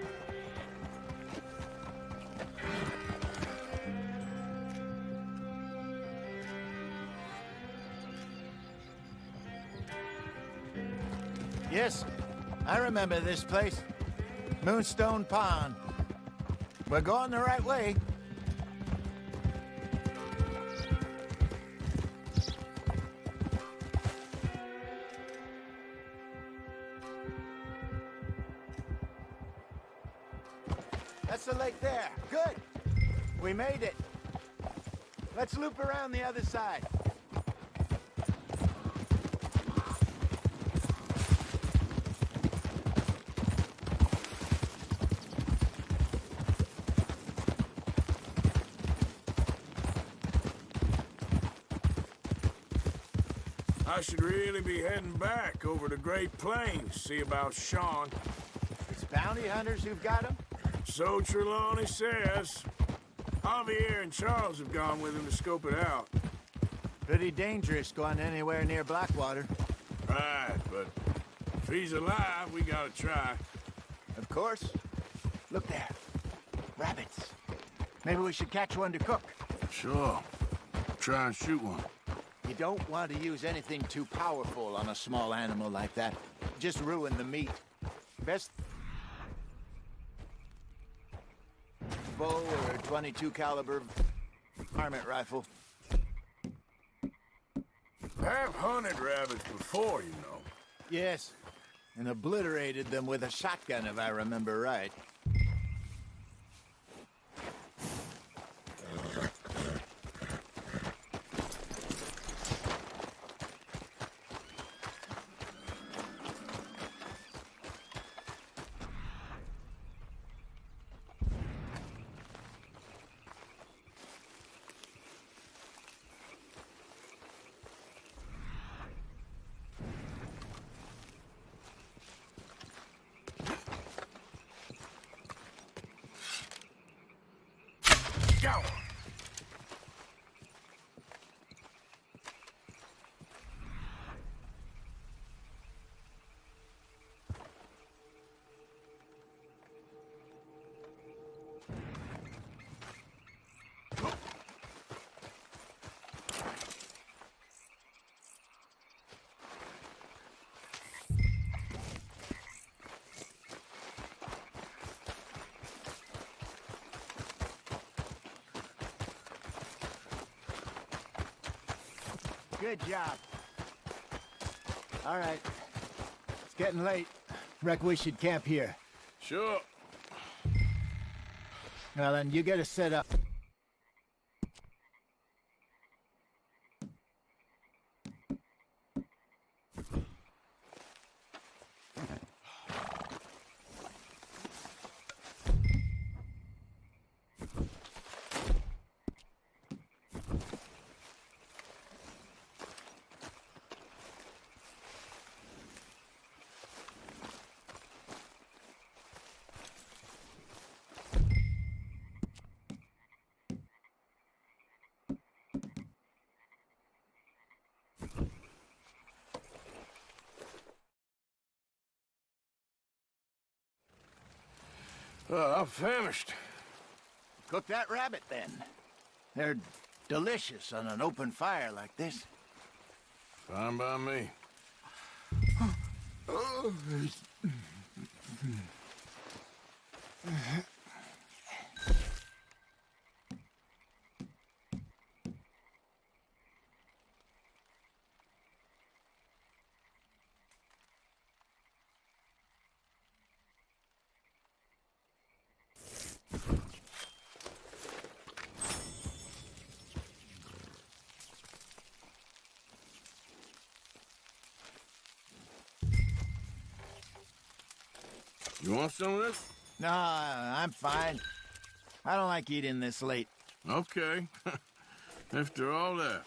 Yes, I remember this place. Moonstone Pond. We're going the right way. That's the lake there. Good. We made it. Let's loop around the other side. I should really be heading back over to Great Plains, see about Sean. It's bounty hunters who've got him? So Trelawney says. Javier and Charles have gone with him to scope it out. Pretty dangerous going anywhere near Blackwater. Right, but if he's alive, we gotta try. Of course. Look there. Rabbits. Maybe we should catch one to cook. Sure. Try and shoot one. You don't want to use anything too powerful on a small animal like that. Just ruin the meat. Best bow or 22 caliber varmint rifle. I've hunted rabbits before, you know. Yes, and obliterated them with a shotgun, if I remember right. Go! Good job. All right. It's getting late. Reckon we should camp here. Sure. Well, then you get us set up. I'm famished. Cook that rabbit, then. They're delicious on an open fire like this. Fine by me. You want some of this? No, I'm fine. I don't like eating this late. Okay. After all that.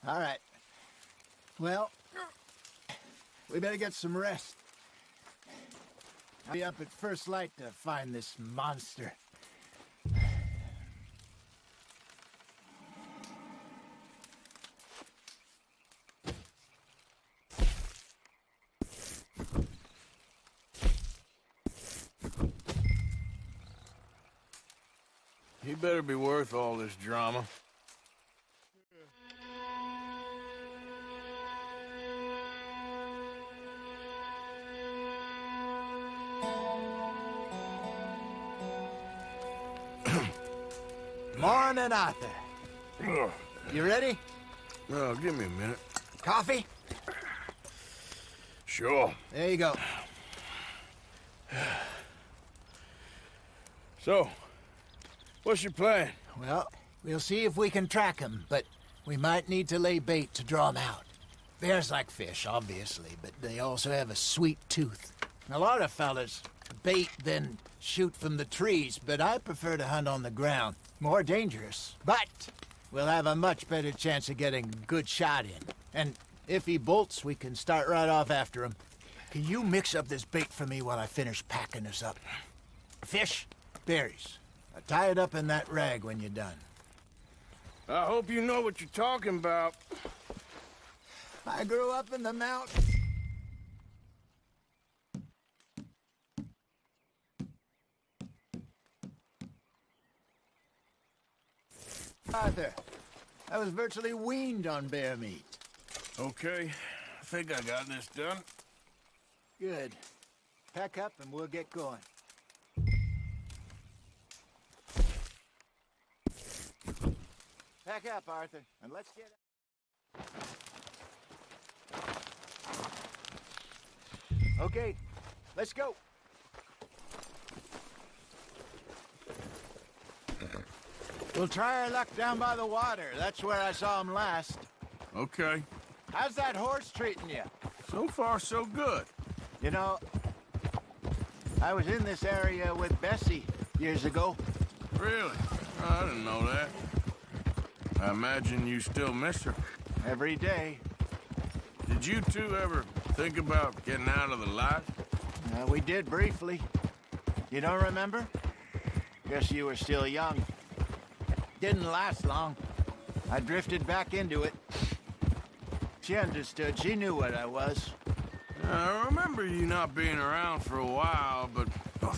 All right. Well, we better get some rest. I'll be up at first light to find this monster. He better be worth all this drama. Morning, Arthur. You ready? Well, give me a minute. Coffee? Sure. There you go. So, what's your plan? Well, we'll see if we can track him, but we might need to lay bait to draw him out. Bears like fish, obviously, but they also have a sweet tooth. A lot of fellas bait, then shoot from the trees, but I prefer to hunt on the ground. More dangerous, but we'll have a much better chance of getting a good shot in. And if he bolts, we can start right off after him. Can you mix up this bait for me while I finish packing this up? Fish, berries. Tie it up in that rag when you're done. I hope you know what you're talking about. I grew up in the mountains. Arthur, I was virtually weaned on bear meat. Okay, I think I got this done. Good. Pack up and we'll get going. Pack up, Arthur, and let's get... Okay, let's go. We'll try our luck down by the water. That's where I saw him last. Okay. How's that horse treating you? So far, so good. You know, I was in this area with Bessie years ago. Really? I didn't know that. I imagine you still miss her. Every day. Did you two ever think about getting out of the life? We did briefly. You don't remember? Guess you were still young. Didn't last long. I drifted back into it. She understood. She knew what I was. I remember you not being around for a while, but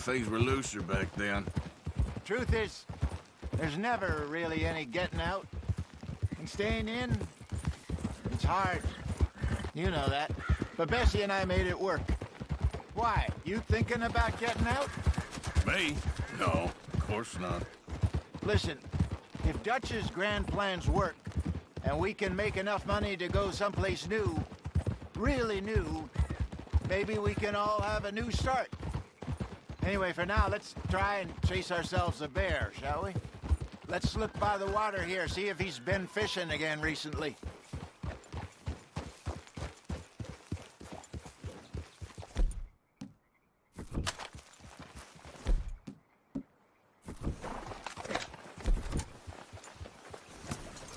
things were looser back then. Truth is, there's never really any getting out. And staying in, it's hard. You know that. But Bessie and I made it work. Why? You thinking about getting out? Me? No, of course not. Listen, if Dutch's grand plans work, and we can make enough money to go someplace new, really new, maybe we can all have a new start. Anyway, for now, let's try and chase ourselves a bear, shall we? Let's slip by the water here, see if he's been fishing again recently.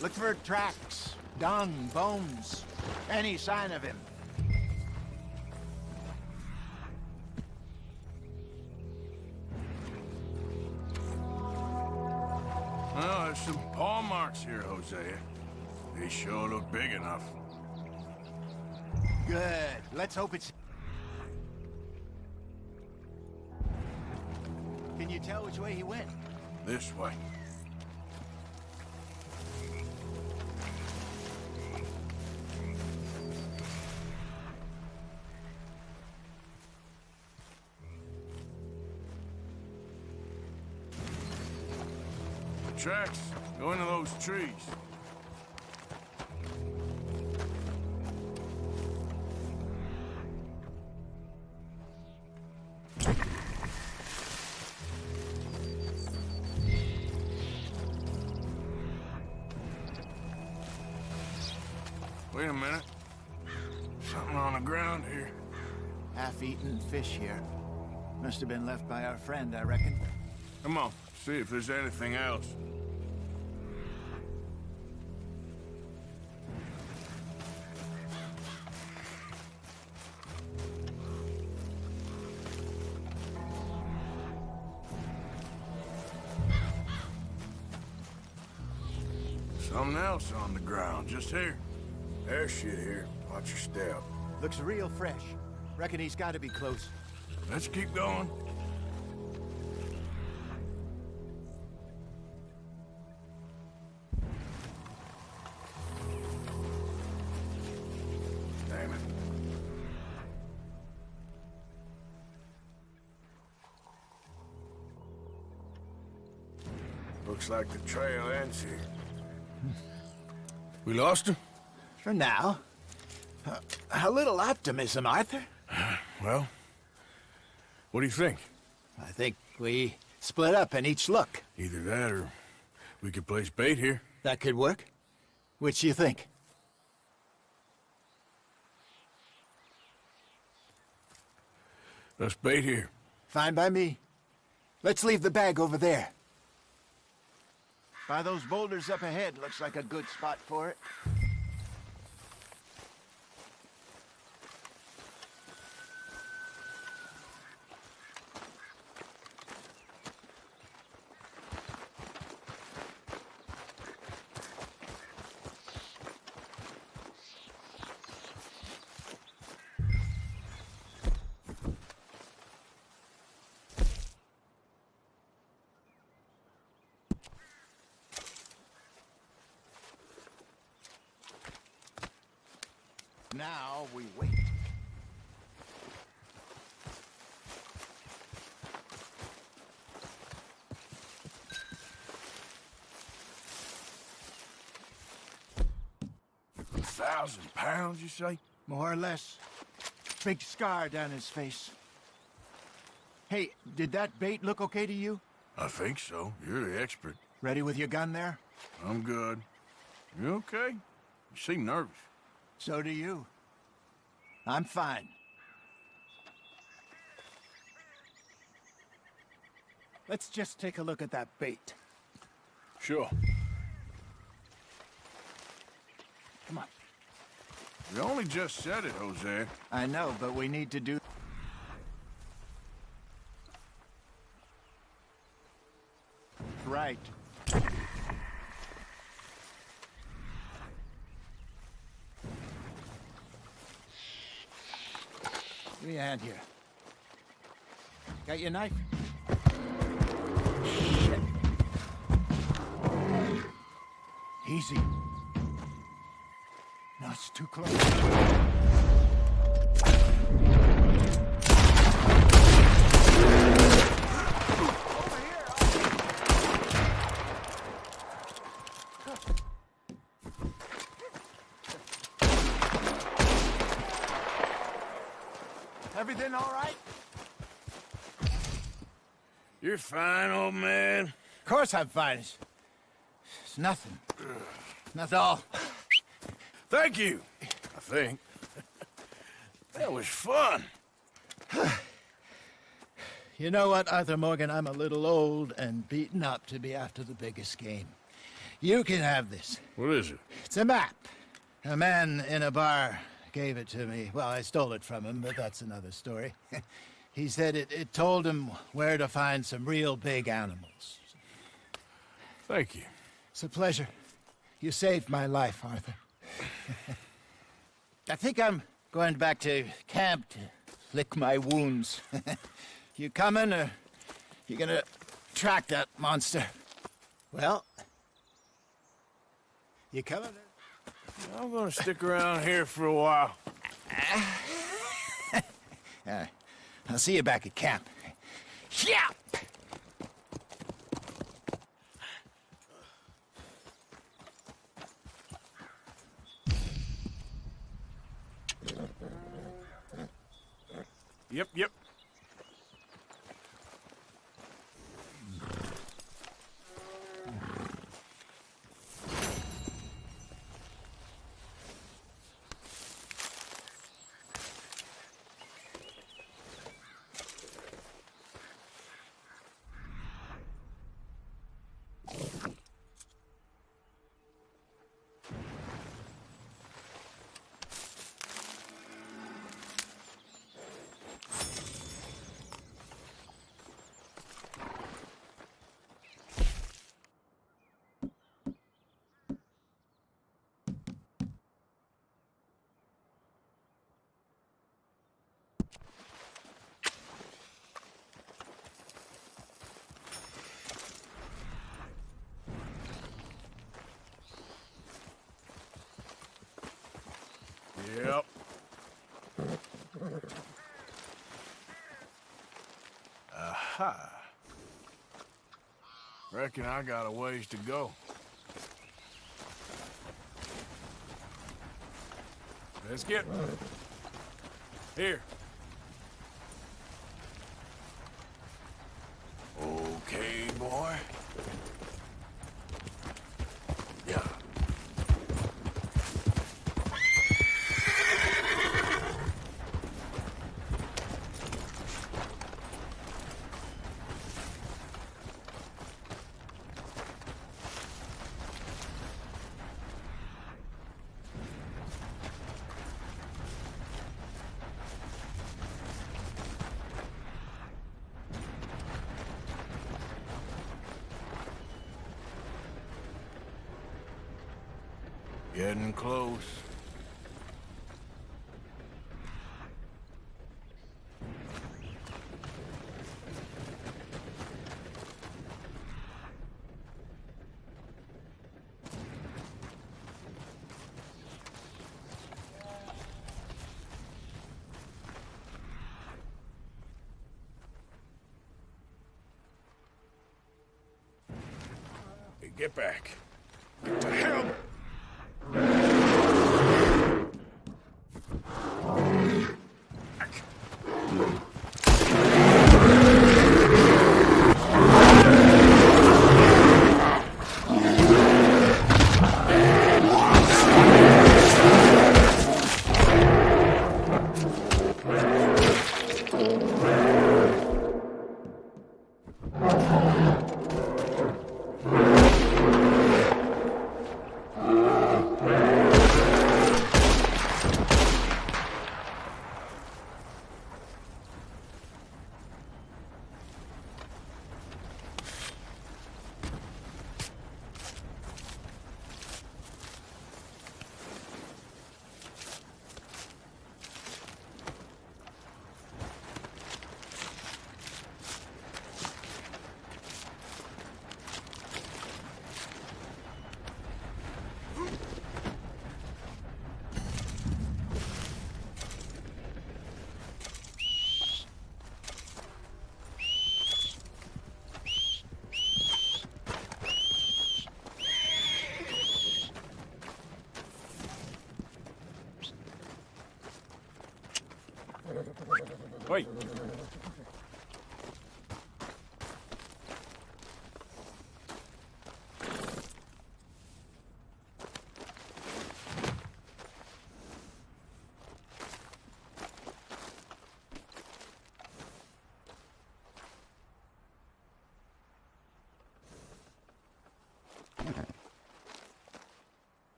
Look for tracks, dung, bones, any sign of him. Well, there's some paw marks here, Hosea. They sure look big enough. Good. Let's hope it's... Can you tell which way he went? This way. Tracks go into those trees. Wait a minute. Something on the ground here. Half-eaten fish here. Must have been left by our friend, I reckon. Come on, see if there's anything else. Something else on the ground, just here. There's shit here. Watch your step. Looks real fresh. Reckon he's got to be close. Let's keep going. Damn it. Looks like the trail ends here. We lost him? For now. A little optimism, Arthur. Well, what do you think? I think we split up and each look. Either that or we could place bait here. That could work. Which you think? Let's bait here. Fine by me. Let's leave the bag over there. By those boulders up ahead, looks like a good spot for it. Now we wait. £1,000, you say? More or less. Big scar down his face. Hey, did that bait look okay to you? I think so. You're the expert. Ready with your gun there? I'm good. You okay? You seem nervous. So do you. I'm fine. Let's just take a look at that bait. Sure. Come on. You only just said it, Jose. I know, but we need to do... right. Give me a hand here. Got your knife? Shit. Easy. No, it's too close. Everything all right? You're fine, old man. Of course I'm fine. It's nothing. Nothing at all. Thank you, I think. That was fun. You know what, Arthur Morgan? I'm a little old and beaten up to be after the biggest game. You can have this. What is it? It's a map. A man in a bar gave it to me. Well, I stole it from him, but that's another story. He said it told him where to find some real big animals. Thank you. It's a pleasure. You saved my life, Arthur. I think I'm going back to camp to lick my wounds. You coming, or you gonna track that monster? Well, you coming? I'm gonna stick around here for a while. All right. I'll see you back at camp. Yeah! Yep. Yep. Aha. Reckon I got a ways to go. Let's get... Here. Okay, boy. Yeah. Getting close. Hey, get back. Get to hell! Wait.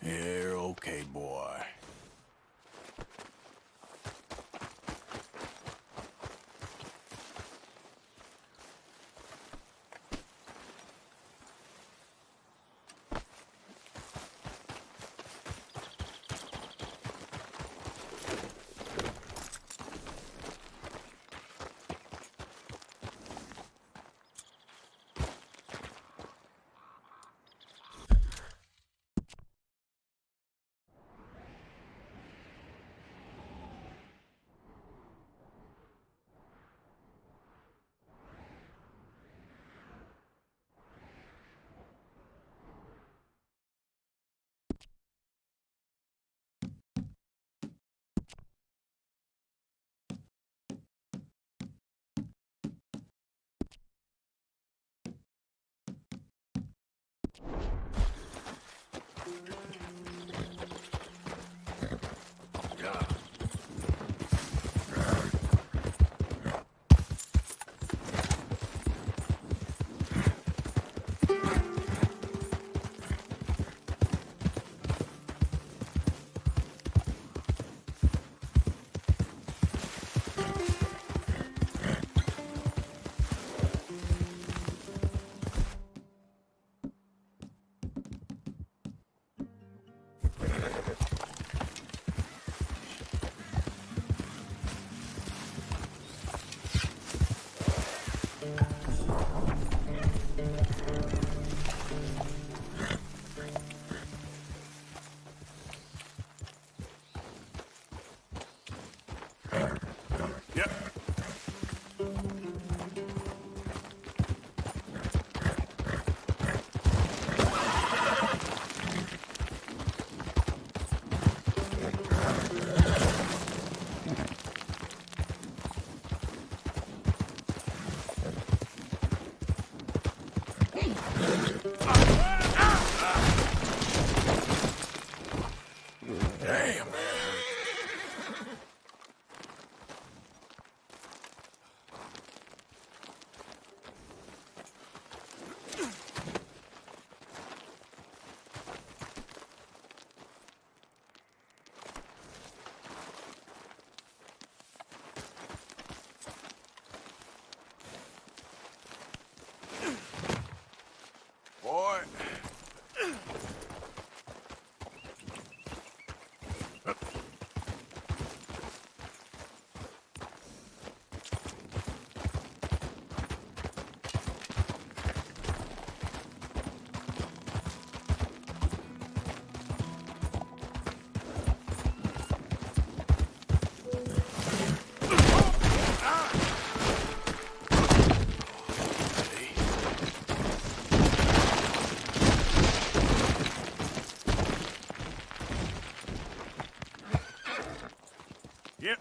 You're okay, boy. Boy. Yep.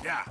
Yeah.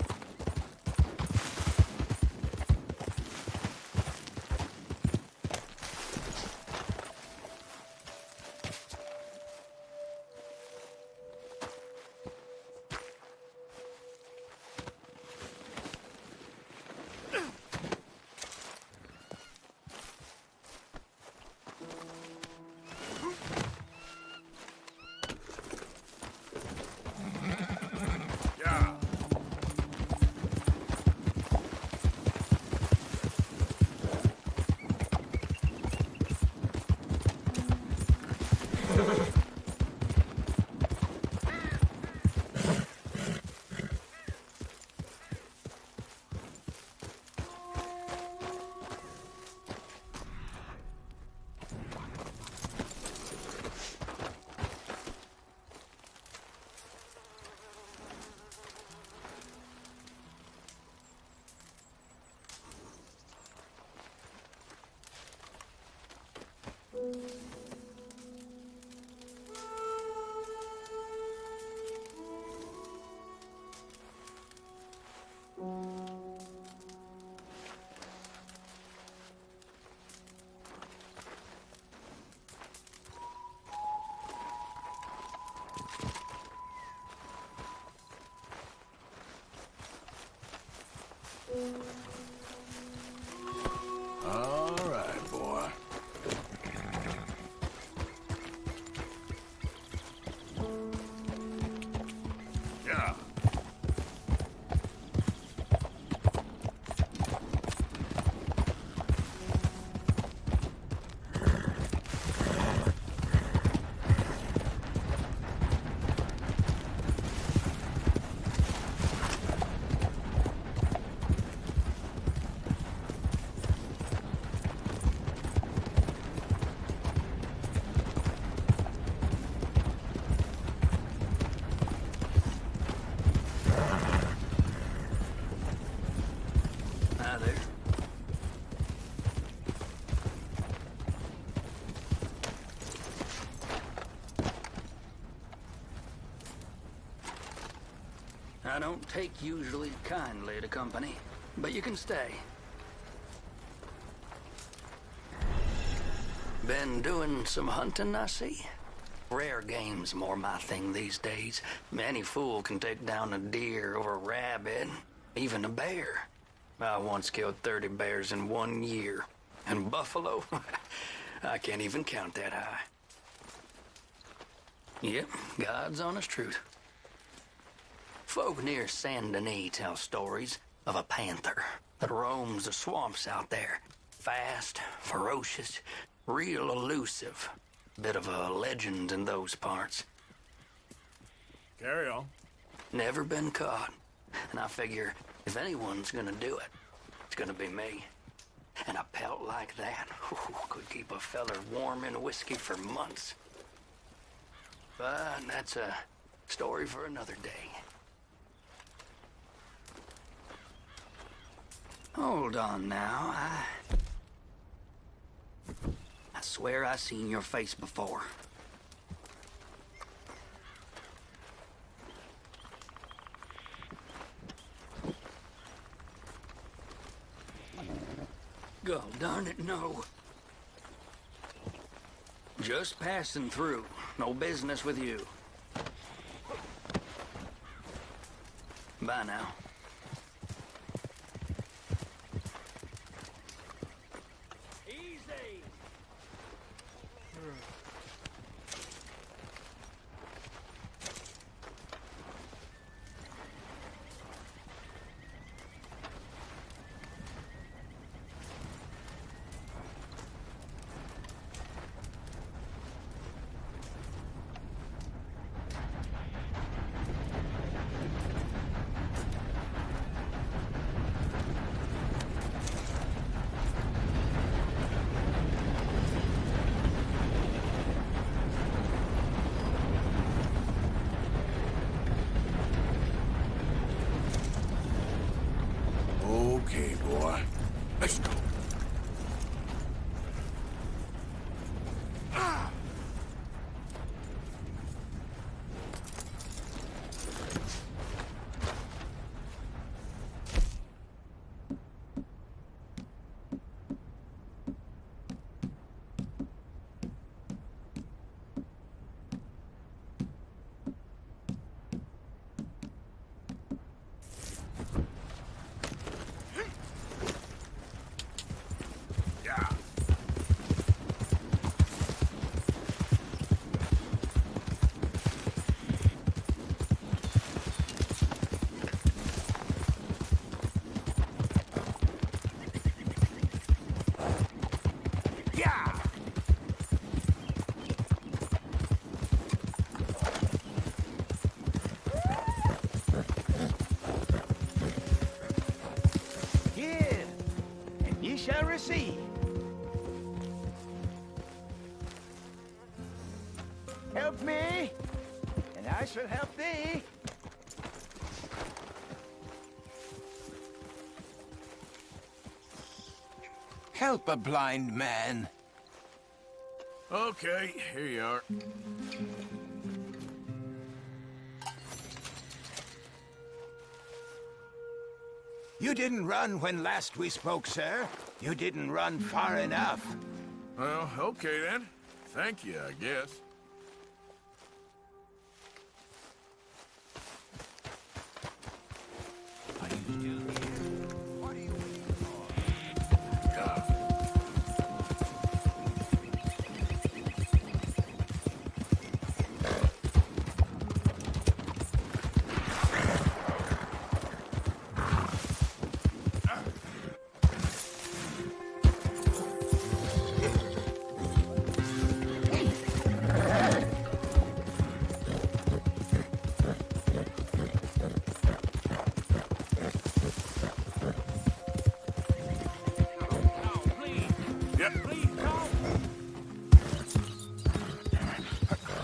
All right, boy. Yeah. Hi there. I don't take usually kindly to company, but you can stay. Been doing some hunting, I see. Rare game's more my thing these days. Any fool can take down a deer or a rabbit, even a bear. I once killed 30 bears in 1 year. And buffalo, I can't even count that high. Yep, God's honest truth. Folk near Saint Denis tell stories of a panther that roams the swamps out there. Fast, ferocious, real elusive. Bit of a legend in those parts. Carry on. Never been caught. And I figure if anyone's gonna do it, it's gonna be me. And a pelt like that could keep a feller warm in whiskey for months. But that's a story for another day. Hold on now. I swear I seen your face before. God darn it, no. Just passing through. No business with you. Bye now. Easy! shall receive. Help me, and I shall help thee. Help a blind man. Okay, here you are. You didn't run when last we spoke, sir. You didn't run far enough. Well, okay then. Thank you, I guess.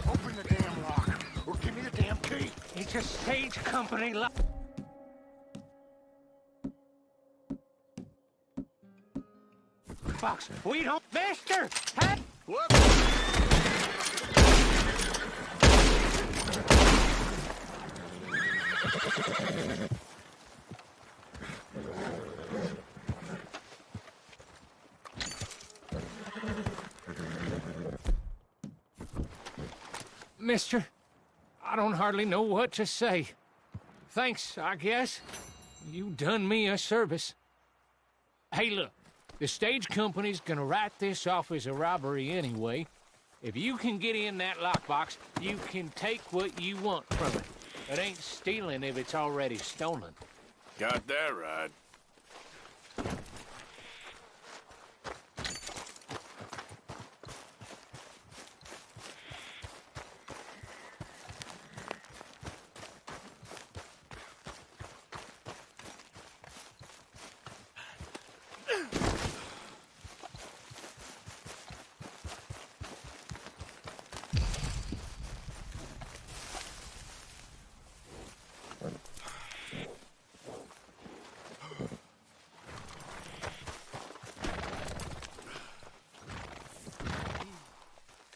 Open the damn lock, or give me the damn key. It's a stage company lock. Fox, we don't... Mister! Hey! Mister, I don't hardly know what to say. Thanks, I guess. You done me a service. Hey, look, the stage company's gonna write this off as a robbery anyway. If you can get in that lockbox, you can take what you want from it. It ain't stealing if it's already stolen. Got that right.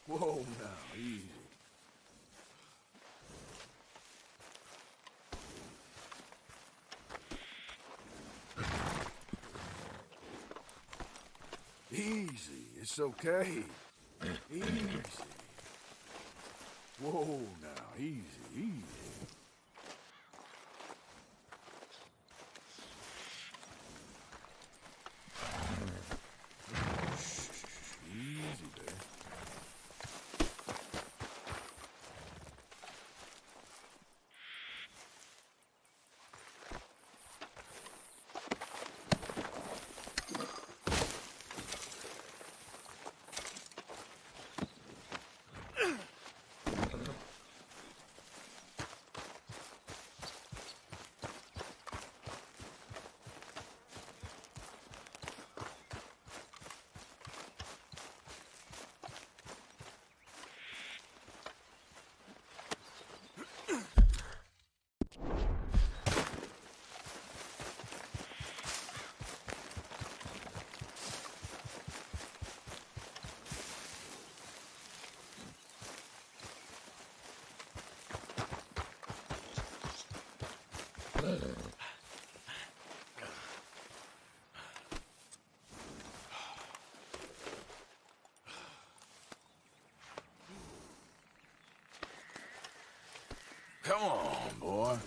Whoa, now, easy. Easy, it's okay. Easy. Whoa, now, easy, easy. Easy there. Come on, boy.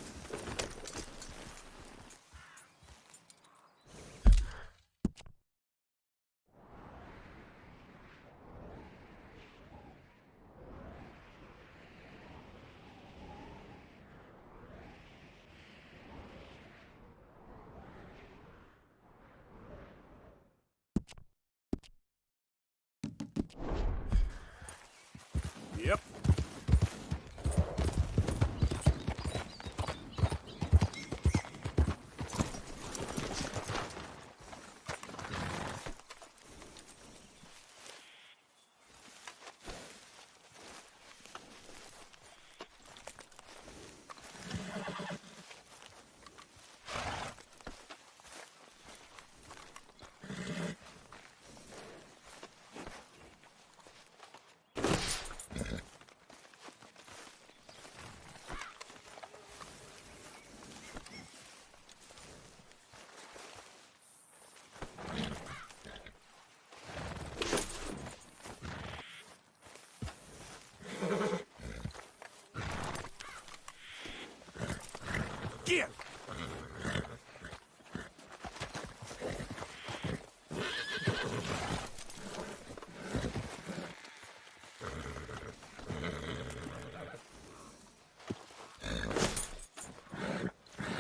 Yep.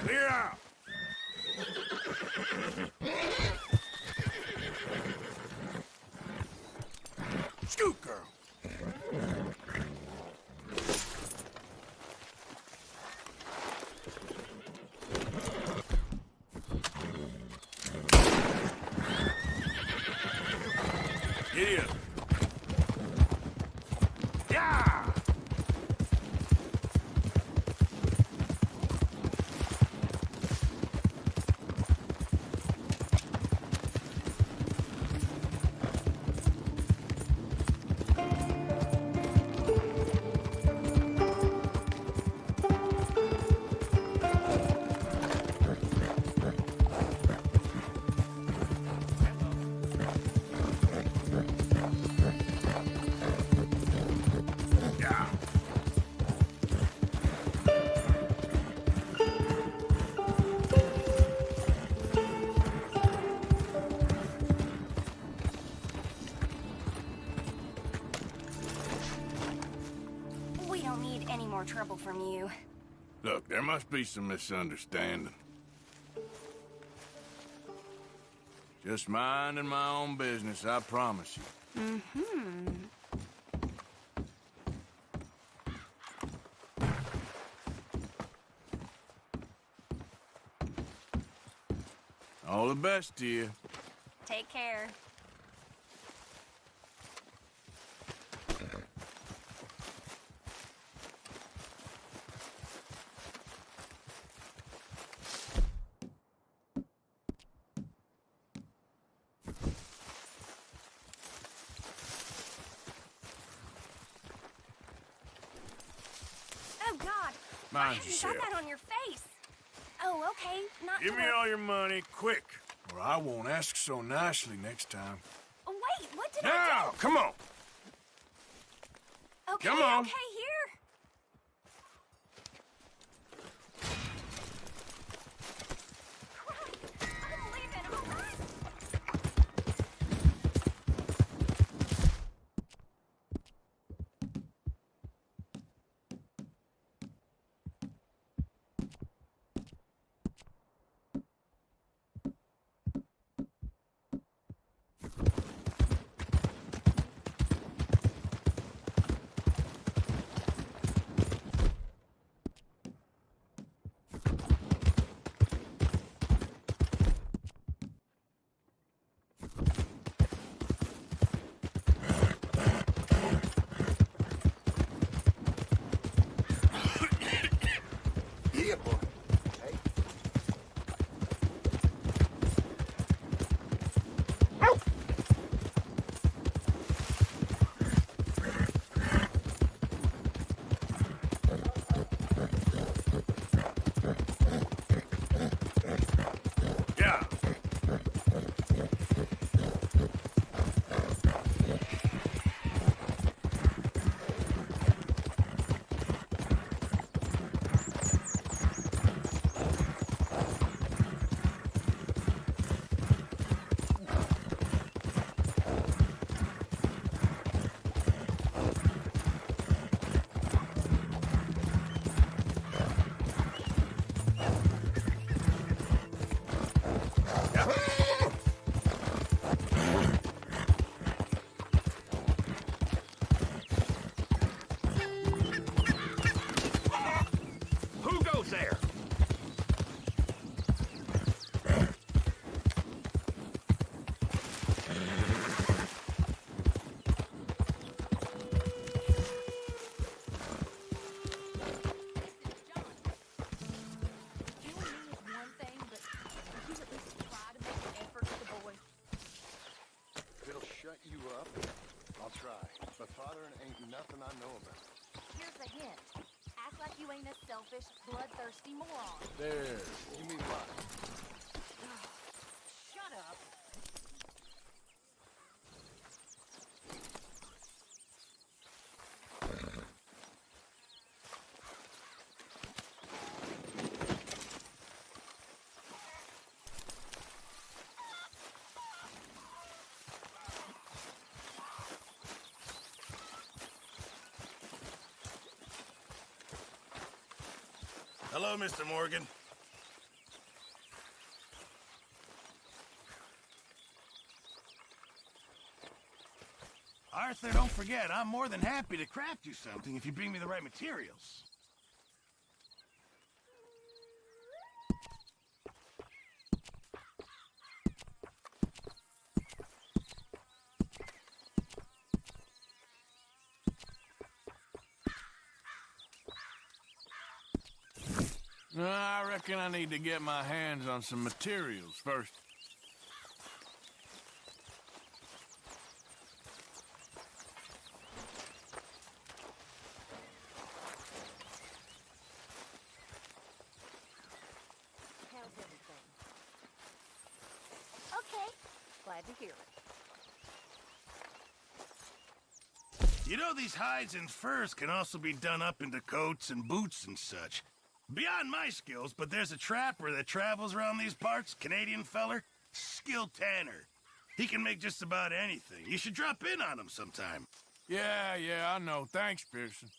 Clear out! Scoot, girl. Giddy up. Yeah! We don't need any more trouble from you. Look, there must be some misunderstanding. Just minding my own business, I promise you. Mm-hmm. All the best to you. Take care. Oh, God. Mind I haven't yourself. got that on your face. Oh, okay. Not Give to me worry. all your money, quick, or I won't ask so nicely next time. Oh, wait, what did I Now, come on. do? Okay, come on. okay, here. I'm leaving, all right? Yeah, boy. Hey. Yeah. Who goes there? It'll shut you up. I'll try. But fathering ain't nothing I know about. Here's a hint. Act like you ain't a selfish, bloodthirsty moron. There. You mean what? Shut up. Hello, Mr. Morgan. Arthur, don't forget, I'm more than happy to craft you something if you bring me the right materials. I reckon I need to get my hands on some materials first. How's everything? Okay. Glad to hear it. You know, these hides and furs can also be done up into coats and boots and such. Beyond my skills, but there's a trapper that travels around these parts, Canadian feller, skilled tanner. He can make just about anything. You should drop in on him sometime. Yeah, I know. Thanks, Pearson.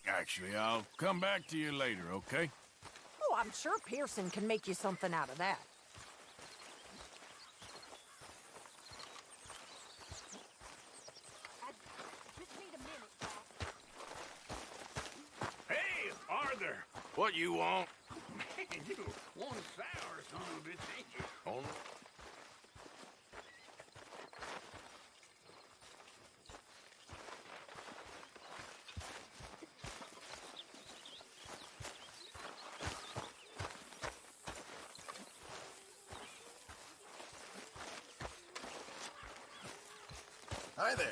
Actually, I'll come back to you later, okay? Oh, I'm sure Pearson can make you something out of that. Hey, Arthur! What you want? Man, you one sour son of a bitch, ain't you? Oh, Hi there.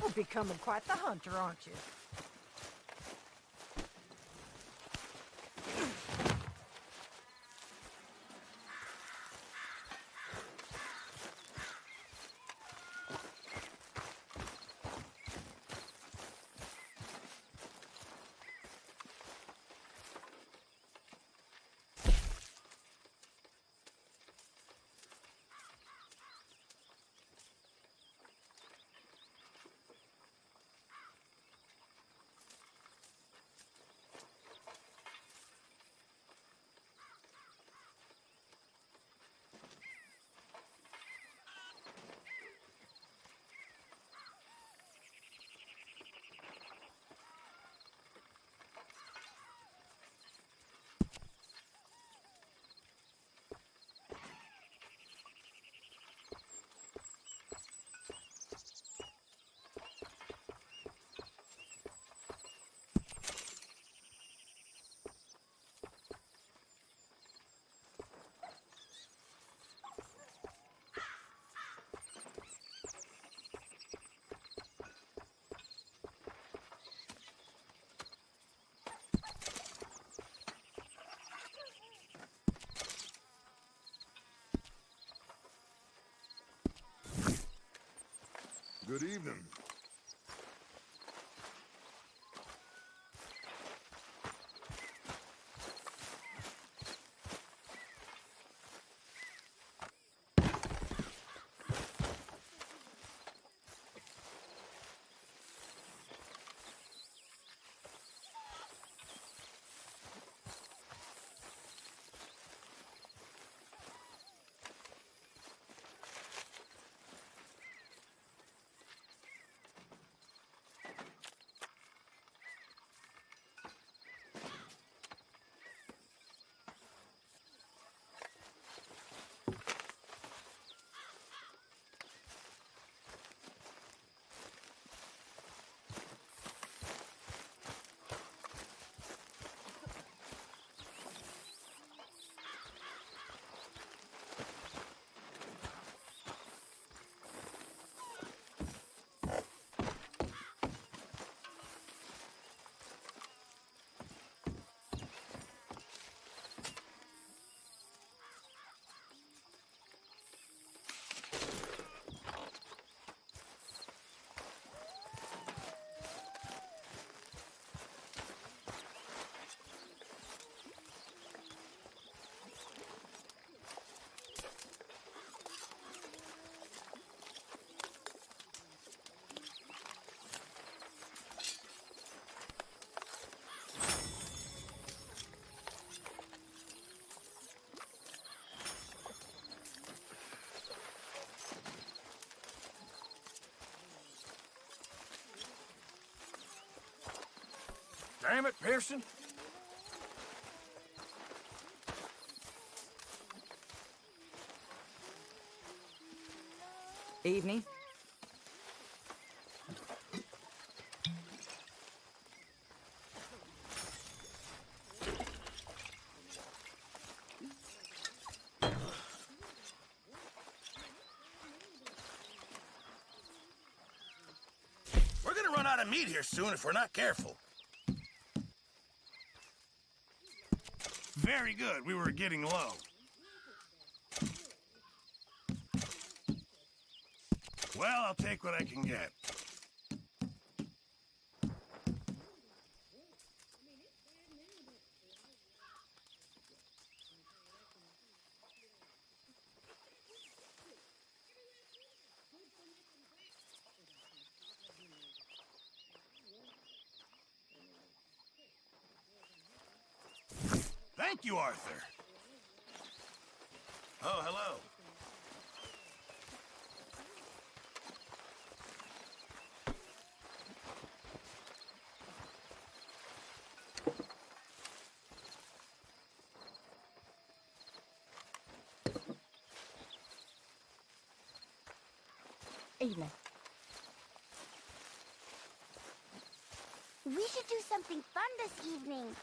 You're becoming quite the hunter, aren't you? Good evening. damn it, Pearson. Evening. We're gonna run out of meat here soon if we're not careful. Very good. We were getting low. Well, I'll take what I can get. Thank you, Arthur. Oh, hello. Evening. We should do something fun this evening.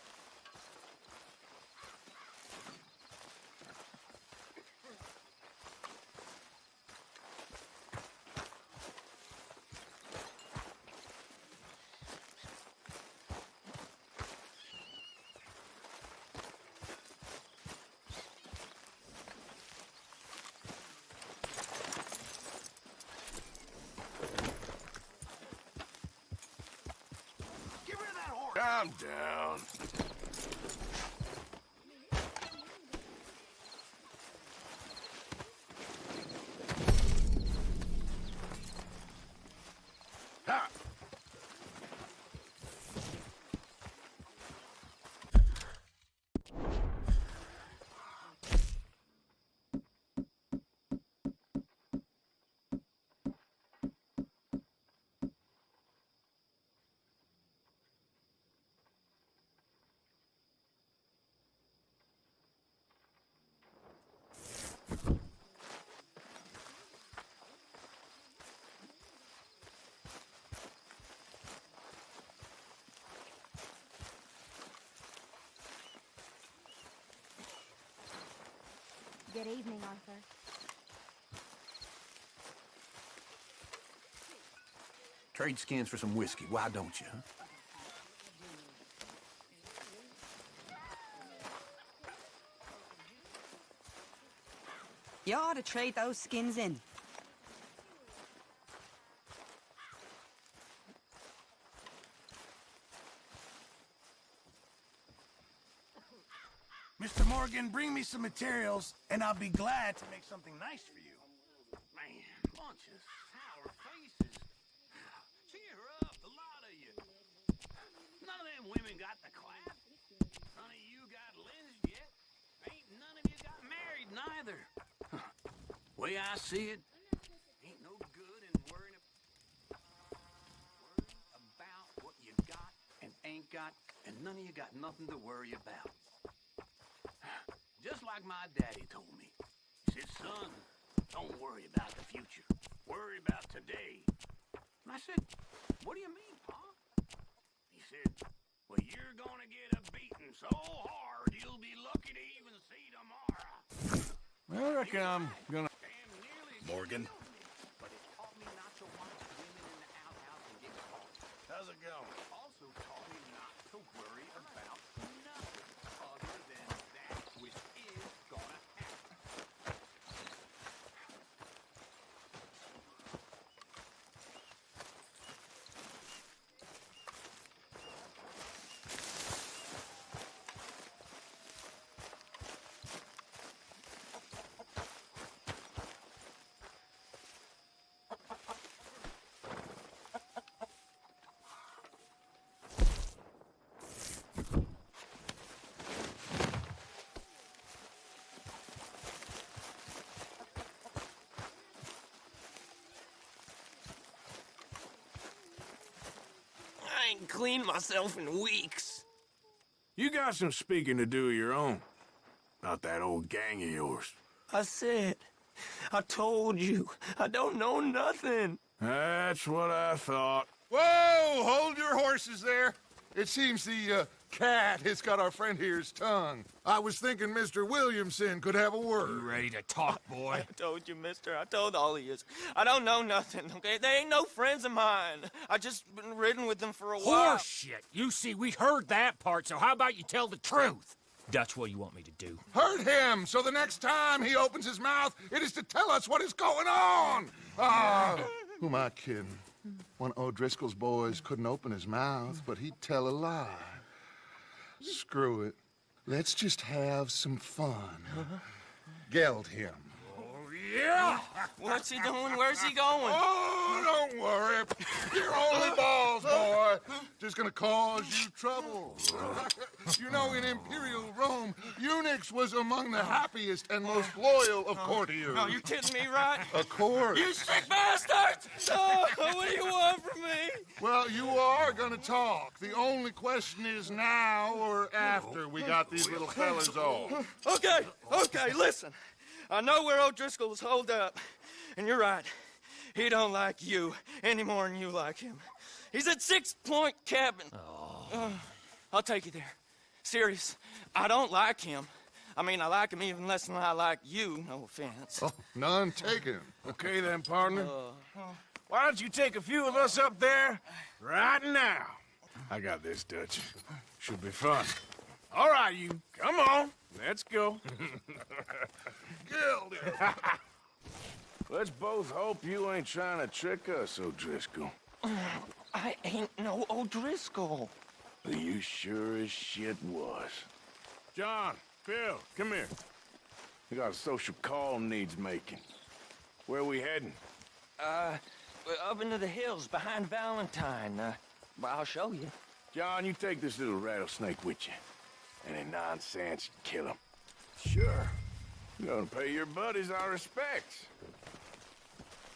Calm down. Ha! Good evening, Arthur. Trade skins for some whiskey. Why don't you, huh? You ought to trade those skins in. Mr. Morgan, bring me some materials, and I'll be glad to make something nice for you. Man, bunch of sour faces. Cheer up, a lot of you. None of them women got the clap. None of you got lynched yet. Ain't none of you got married neither. Way I see it, ain't no good in worrying about what you got and ain't got, and none of you got nothing to worry about. Just like my daddy told me. He said, son, don't worry about the future. Worry about today. And I said, what do you mean, Pa? He said, well, you're gonna get a beating so hard you'll be lucky to even see tomorrow. I reckon I'm gonna... Morgan, But it taught me not to watch women in the outhouse and get caught. how's it going? Also taught me not to worry about nothing other than that which is gonna happen. I ain't cleaned myself in weeks. You got some speaking to do of your own. Not that old gang of yours. I said, I told you, I don't know nothing. That's what I thought. Whoa! Hold your horses there. It seems the cat has got our friend here's tongue. I was thinking Mr. Williamson could have a word. You ready to talk, boy? I told you, mister. I told all of you. I don't know nothing, okay? They ain't no friends of mine. I just been ridden with them for a while. Horseshit. You see, we heard that part, so how about you tell the truth? That's what you want me to do. Hurt him, so the next time he opens his mouth, it is to tell us what is going on. Who am I kidding? One of O'Driscoll's boys couldn't open his mouth, but he'd tell a lie. Screw it. Let's just have some fun. Geld him. Yeah! What's he doing? Where's he going? Oh, don't worry. You're only balls, boy. Just gonna cause you trouble. You know, in Imperial Rome, eunuchs was among the happiest and most loyal of courtiers. No, you're kidding me, right? Of course. You sick bastards! Oh, what do you want from me? Well, you are gonna talk. The only question is now or after we got these little fellas off. Okay, listen. I know where O'Driscoll's holed up, and you're right. He don't like you any more than you like him. He's at 6 Point Cabin. I'll take you there. Serious, I don't like him. I mean, I like him even less than I like you, no offense. Oh, none taken. Okay then, partner. Why don't you take a few of us up there right now? I got this, Dutch. Should be fun. All right, you. Come on. Let's go. Let's both hope you ain't trying to trick us, O'Driscoll. I ain't no O'Driscoll. You sure as shit was. John, Phil, come here. We got a social call needs making. Where we heading? Up into the hills behind Valentine. Well, I'll show you. John, you take this little rattlesnake with you. Any nonsense, kill him. Sure. You're gonna pay your buddies our respects.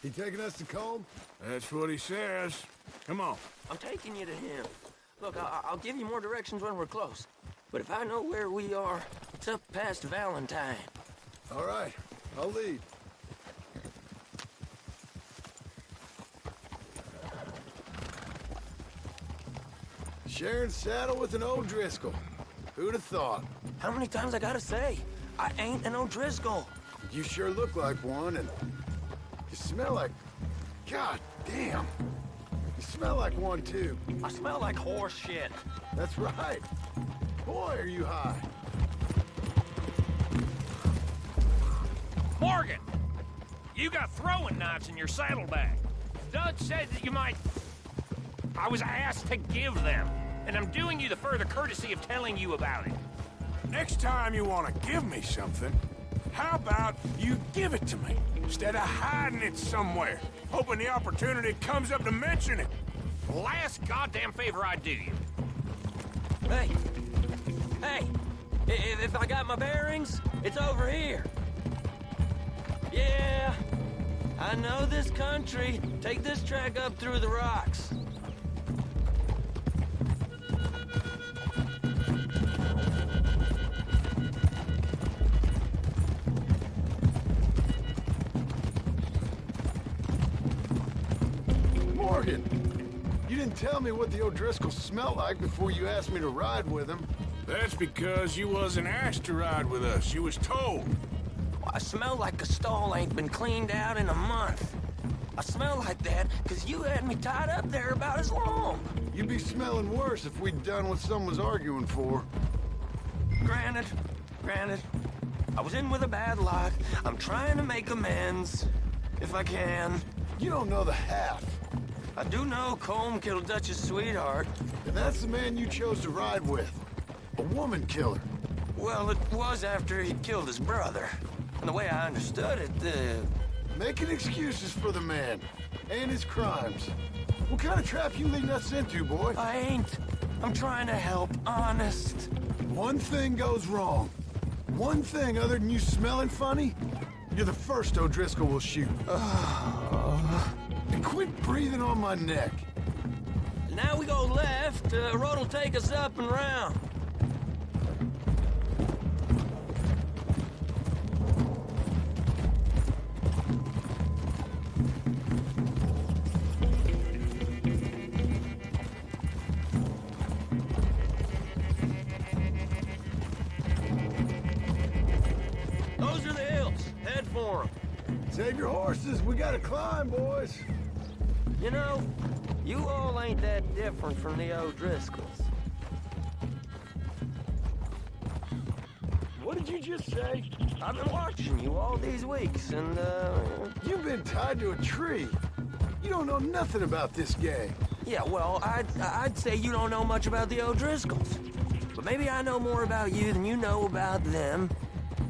He taking us to Combe? That's what he says. Come on. I'm taking you to him. Look, I'll give you more directions when we're close. But if I know where we are, it's up past Valentine. All right, I'll lead. Sharing saddle with an O'Driscoll. Who'd have thought? How many times I gotta say? I ain't an O'Driscoll. You sure look like one, and you smell like... God damn. You smell like one, too. I smell like horse shit. That's right. Boy, are you high. Morgan! You got throwing knives in your saddlebag. Dutch said that you might... I was asked to give them, and I'm doing you the further courtesy of telling you about it. Next time you want to give me something, how about you give it to me, instead of hiding it somewhere, hoping the opportunity comes up to mention it? Last goddamn favor I do you. Hey! If I got my bearings, it's over here. Yeah, I know this country. Take this track up through the rocks. Morgan, you didn't tell me what the O'Driscoll smelled like before you asked me to ride with him. That's because you wasn't asked to ride with us. You was told. I smell like a stall ain't been cleaned out in a month. I smell like that because you had me tied up there about as long. You'd be smelling worse if we'd done what someone's arguing for. Granted. I was in with a bad lot. I'm trying to make amends, if I can. You don't know the half. I do know Colm killed Dutch's sweetheart. And that's the man you chose to ride with. A woman killer. Well, it was after he killed his brother. And the way I understood it, Making excuses for the man. And his crimes. What kind of trap you leading us into, boy? I ain't. I'm trying to help, honest. One thing goes wrong. One thing other than you smelling funny, you're the first O'Driscoll will shoot. And quit breathing on my neck. Now we go left, road'll take us up and round. of the hills. Head for 'em. Save your horses. We gotta climb, boys. You know, you all ain't that different from the O'Driscolls. What did you just say? I've been watching you all these weeks, and, You've been tied to a tree. You don't know nothing about this gang. Yeah, well, I'd say you don't know much about the O'Driscolls. But maybe I know more about you than you know about them.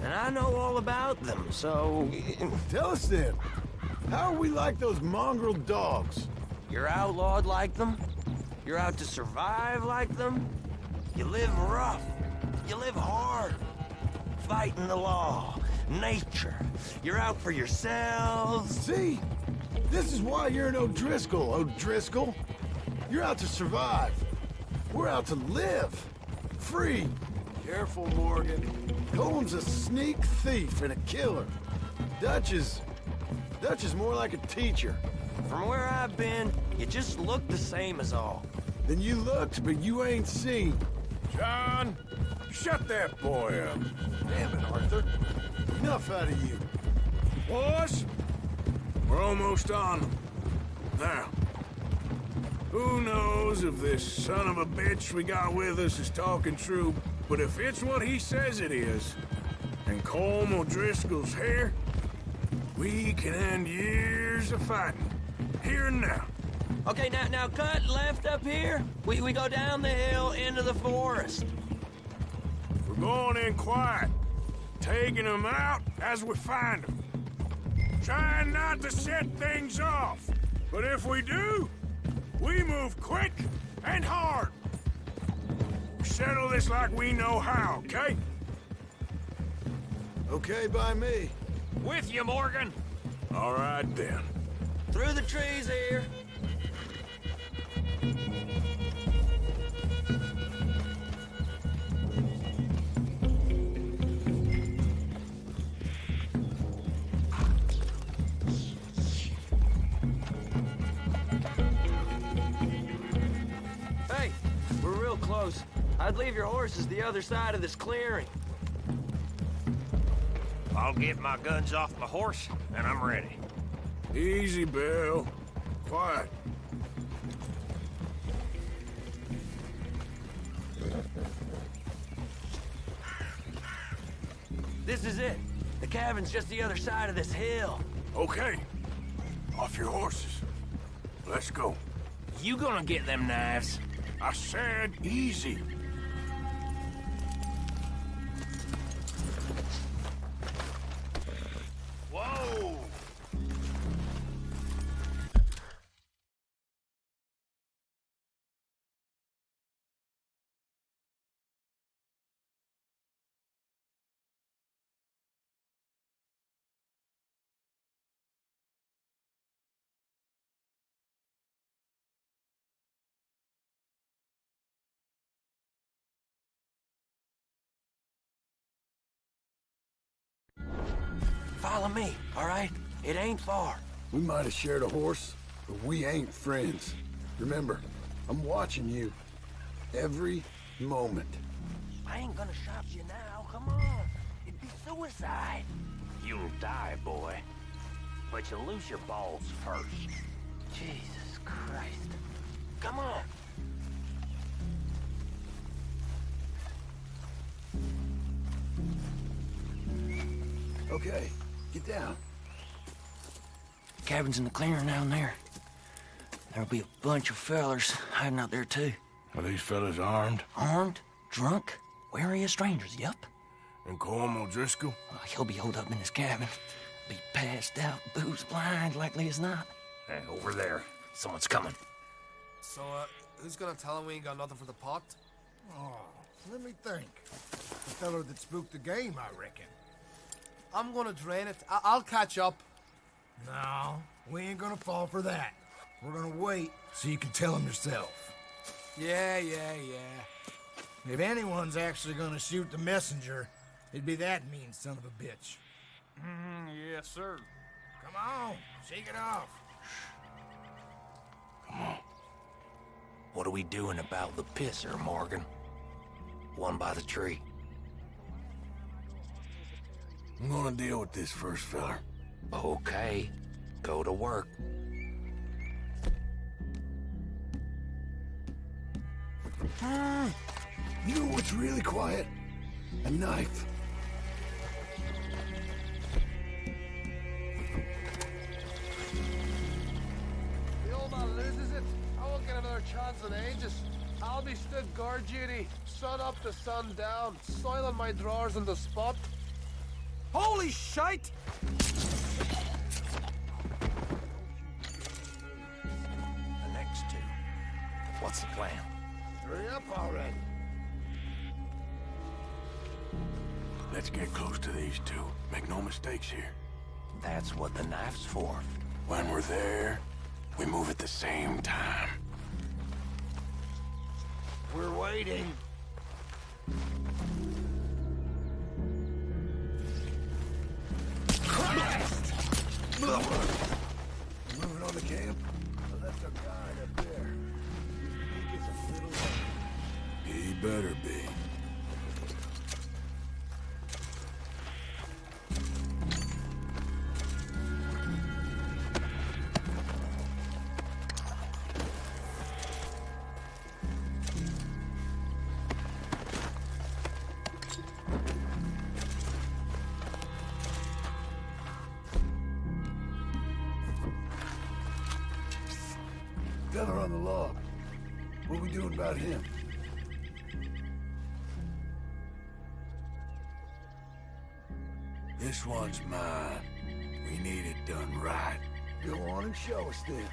And I know all about them, so... Tell us then. How are we like those mongrel dogs? You're outlawed like them. You're out to survive like them. You live rough. You live hard. Fighting the law. Nature. You're out for yourselves. See? This is why you're an O'Driscoll, O'Driscoll. You're out to survive. We're out to live. Free. Careful, Morgan. Cole's a sneak thief and a killer. Dutch is more like a teacher. From where I've been, you just look the same as all. Then you looked, but you ain't seen. John, shut that boy up. Damn it, Arthur. Enough out of you. Boys, we're almost on them. Now, who knows if this son of a bitch we got with us is talking true, but if it's what he says it is, and Colm O'Driscoll's here, we can end years of fighting, here and now. Okay, now cut left up here. We go down the hill into the forest. We're going in quiet, taking them out as we find them. Trying not to set things off, but if we do, we move quick and hard. Settle this like we know how, okay? Okay by me. With you, Morgan. All right, then. Through the trees here. Hey, we're real close. I'd leave your horses the other side of this clearing. I'll get my guns off my horse, and I'm ready. Easy, Bill. Quiet. This is it. The cabin's just the other side of this hill. Okay. Off your horses. Let's go. You gonna get them knives? I said easy. Whoa! Follow me, all right? It ain't far. We might have shared a horse, but we ain't friends. Remember, I'm watching you. Every moment. I ain't gonna shop you now, come on. It'd be suicide. You'll die, boy. But you'll lose your balls first. Jesus Christ. Come on. Okay, get down. Cabin's in the clearing down there. There'll be a bunch of fellers hiding out there, too. Are these fellas armed? Armed? Drunk? Wary of strangers, yup. And Colm O'Driscoll? He'll be holed up in his cabin. Be passed out, booze blind, likely as not. Hey, over there. Someone's coming. So, who's gonna tell him we ain't got nothing for the pot? Oh, let me think. The feller that spooked the game, I reckon. I'm gonna drain it. I'll catch up. No, we ain't gonna fall for that. We're gonna wait so you can tell him yourself. Yeah. If anyone's actually gonna shoot the messenger, it'd be that mean son of a bitch. Yes, sir. Come on, shake it off. Come on. What are we doing about the pisser, Morgan? One by the tree. I'm gonna deal with this first, feller. Okay. Go to work. You know what's really quiet? A knife. The old man loses it. I won't get another chance in ages. I'll be stood guard duty, sun up to sun down, soiling my drawers on the spot. Holy shite! The next two. What's the plan? Hurry up already. Let's get close to these two. Make no mistakes here. That's what the knife's for. When we're there, we move at the same time. We're waiting. Christ! Moving on the camp? Well, that's our guide up there. He gets a little... He better be. Feller on the log. What we doing about him? This one's mine. We need it done right. Go on and show us then.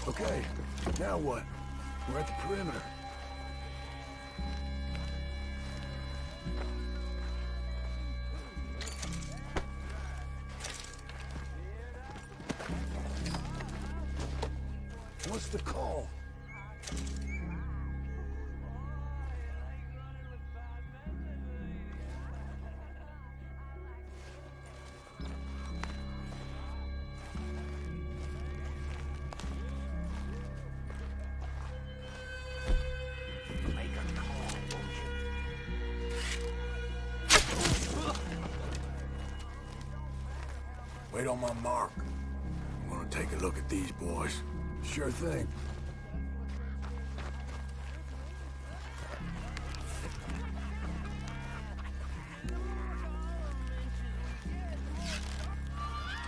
Okay, now what? We're at the perimeter. What's the call? Wait on my mark. I'm gonna take a look at these boys. Sure thing.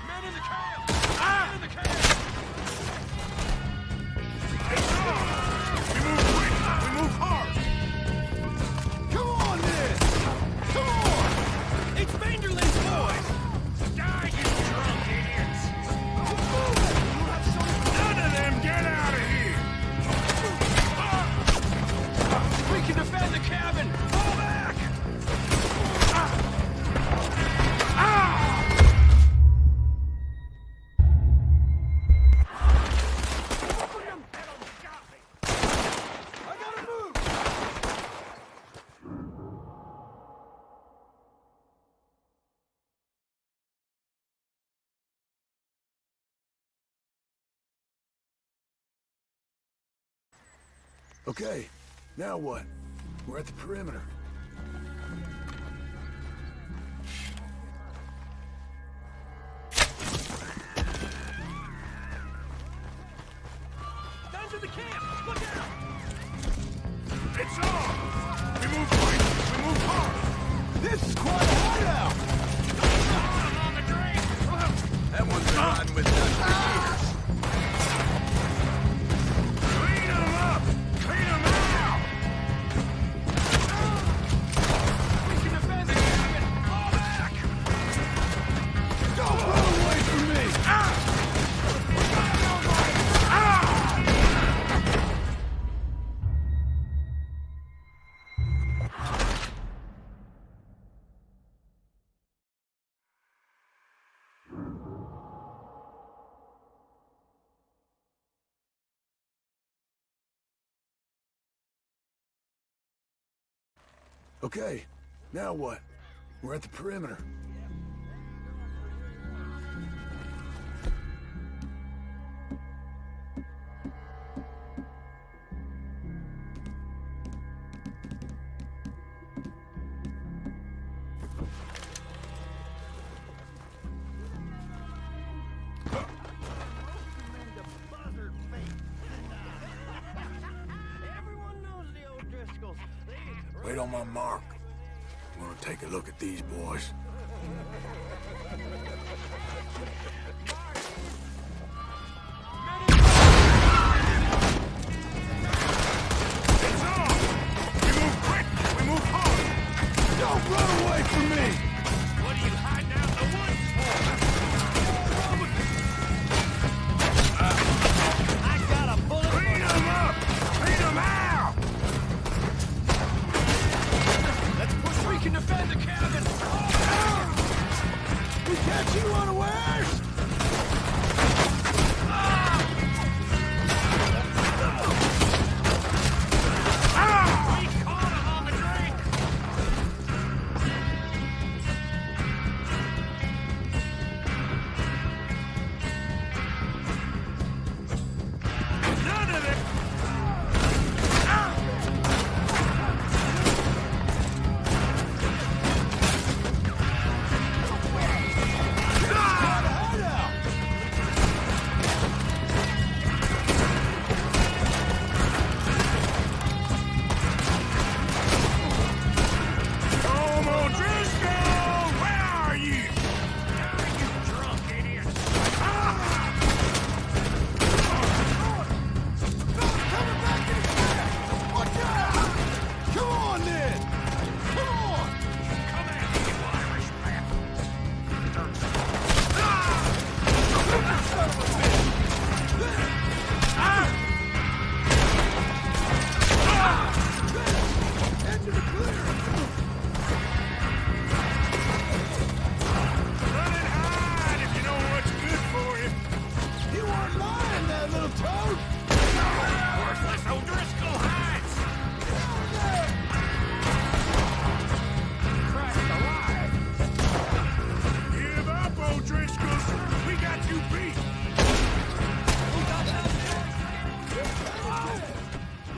Men in the camp! Men in the camp! We move quick! We move hard! Come on, then! Come on! It's Vanderlyn's boys! Die, you drunk idiots! None of them get out of here! We can defend the cabin! Fall back! Okay, now what? We're at the perimeter. Down to the camp! Look out! It's on! We move quick! We move hard! This is quite a hideout! On the drain! That one's been riding with us for years. Clean them up! Clean them out! We can defend the cabin! Fall back! Don't run away from me! Okay, now what? We're at the perimeter. Wait on my mark. I'm gonna take a look at these boys. It's on! We move quick! We move hard! Don't run away from me! What are you hiding out in the woods for? I got a bullet. Clean them up! Clean them out! Let's push. We can defend the cabin. We catch you unawares! We caught him on the drink. None of it!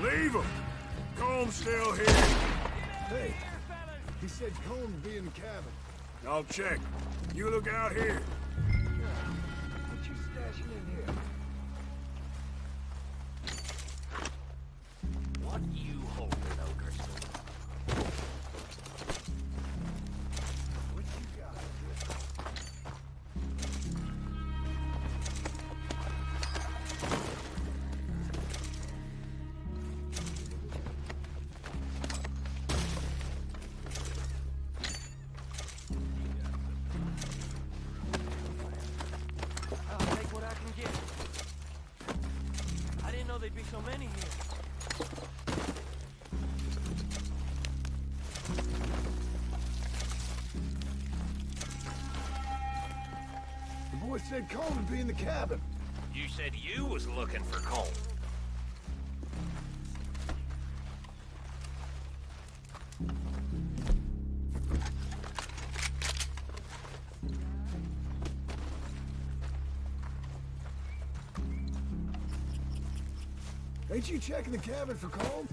Leave him. Combs still here. Hey, he said Cone would be in the cabin. I'll check. You look out here. What you stashing in here? What you holding, O'Driscoll? What you got, O'Driscoll? I'll take what I can get. I didn't know there'd be so many here. The boy said Cone would be in the cabin. You said you was looking for Cole. Ain't you checking the cabin for Cone?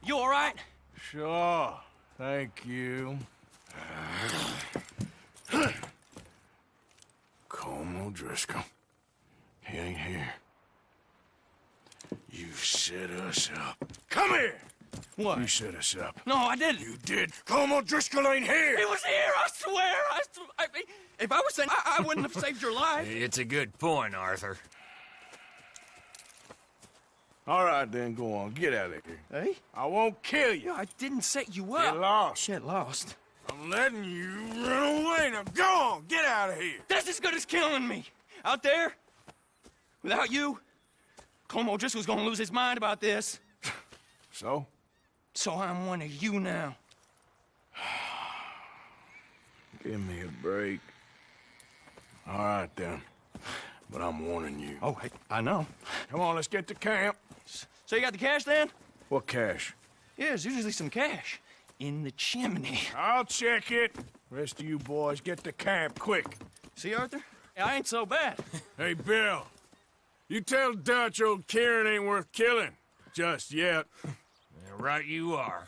You all right? Sure. Thank you. Colm O'Driscoll. He ain't here. You set us up. Come here! What? You set us up. No, I didn't. You did. Colm O'Driscoll ain't here! He was here, I swear. I mean, if I was saying I wouldn't have saved your life. It's a good point, Arthur. All right, then, go on. Get out of here. Hey? I won't kill you. I didn't set you up. Get lost. Get lost. I'm letting you run away. Now go on. Get out of here. That's as good as killing me. Out there, without you, Colm O'Driscoll's gonna lose his mind about this. So? So I'm one of you now. Give me a break. All right, then. But I'm warning you. Oh, hey, I know. Come on, let's get to camp. So you got the cash then? What cash? Yeah, there's usually some cash. in the chimney. I'll check it. Rest of you boys, get to camp, quick. See, Arthur? I ain't so bad. Hey, Bill. You tell Dutch old Kieran ain't worth killing. Just yet. Yeah, right you are.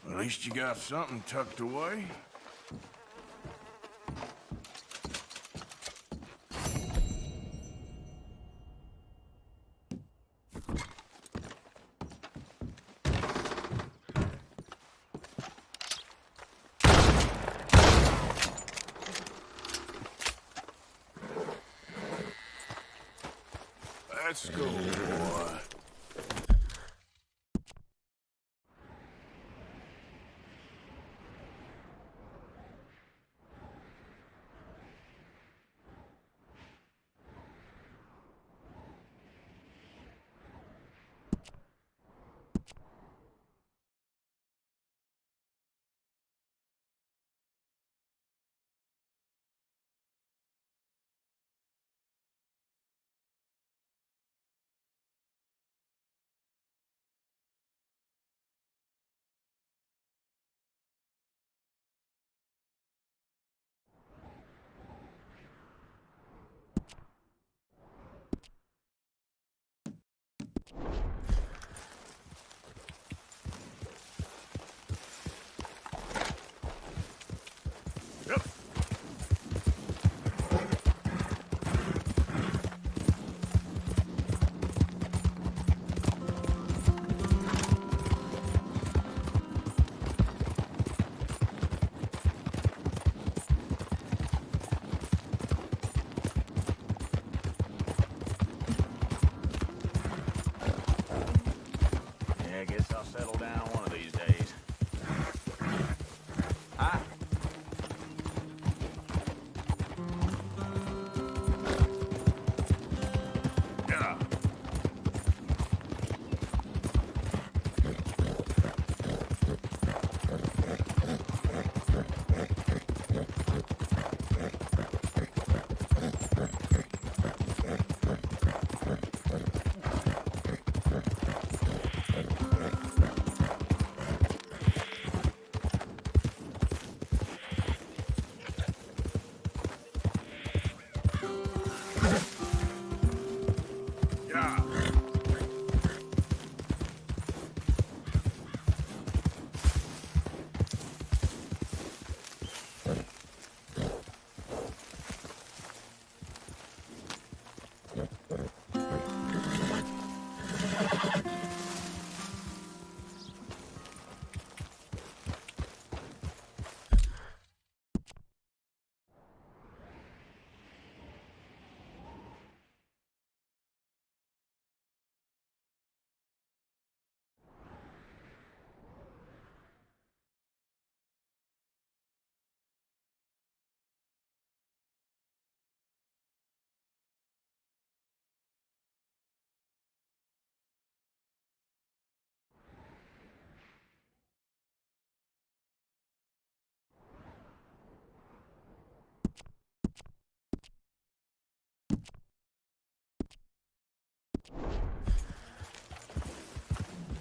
At least you got something tucked away. Let's go, boy. Yeah, I guess I'll settle down one of these days. Hi. Yeah.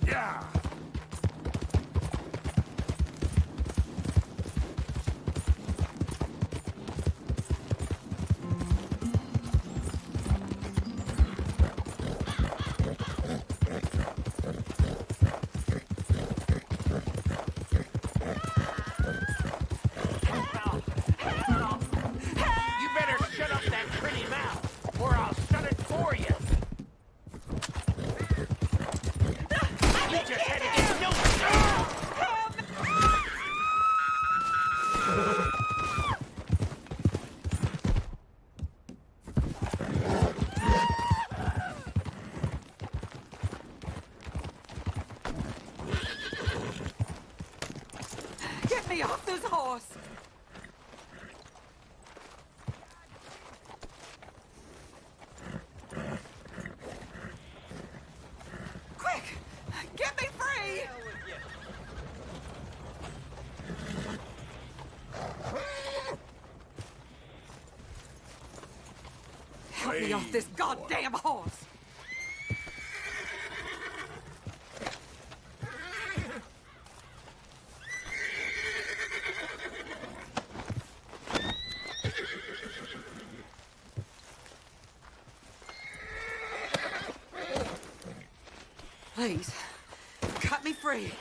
Yeah. You better shut up that pretty mouth, or I'll shut it for you. You just had to get no. Get me off this horse! Quick! Get me free! Help me off this goddamn horse! Please, cut me free.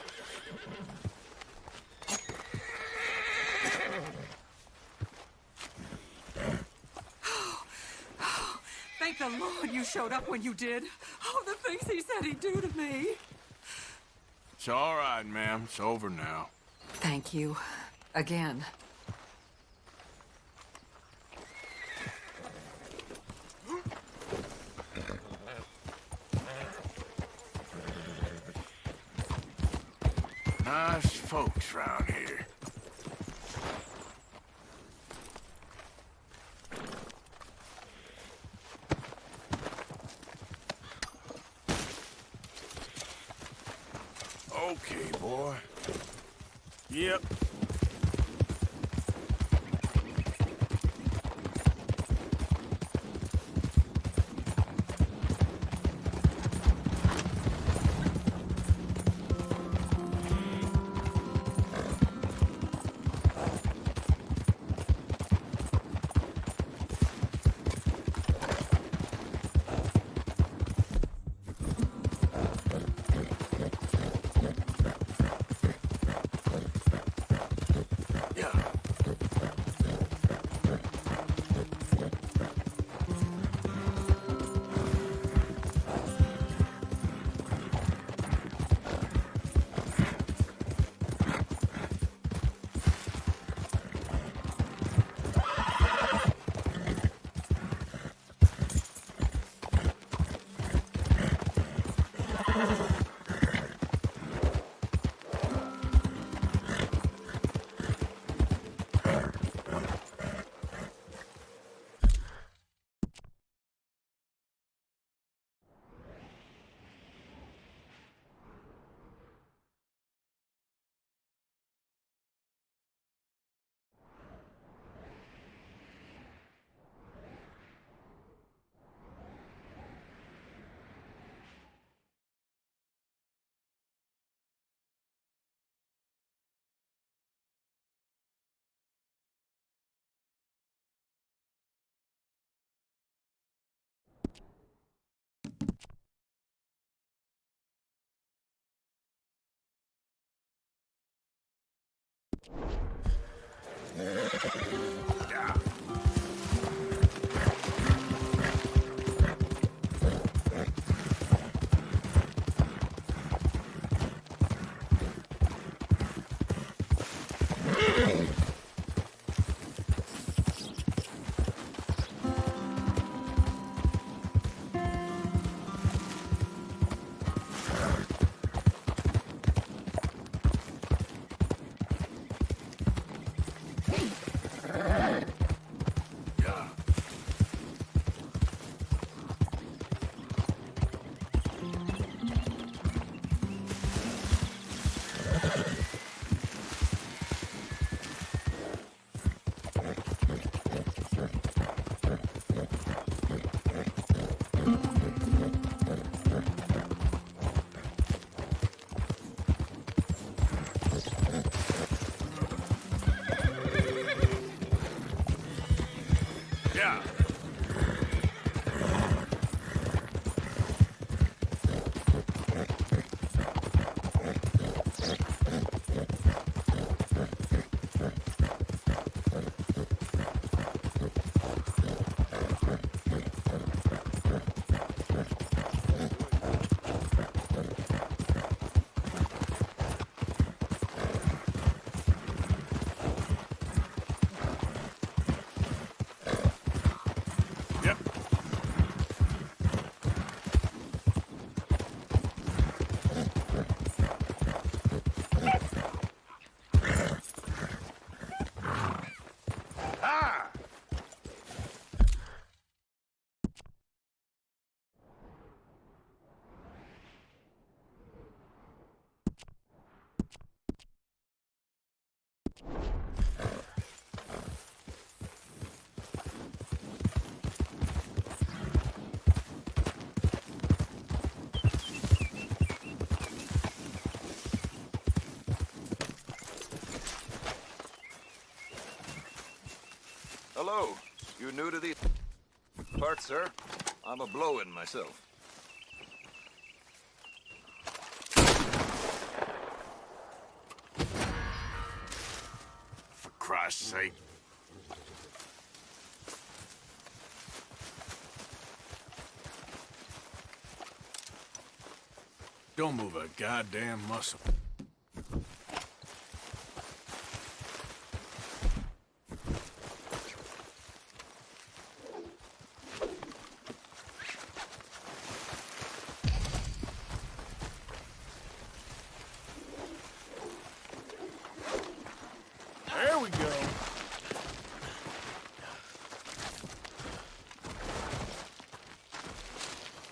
Thank the Lord you showed up when you did. Oh, the things he said he'd do to me. It's all right, ma'am. It's over now. Thank you. Again. Nice folks round here. Okay, boy. Yep. Hello. You new to these parts, sir? I'm a blow-in myself. For Christ's sake. Don't move a goddamn muscle.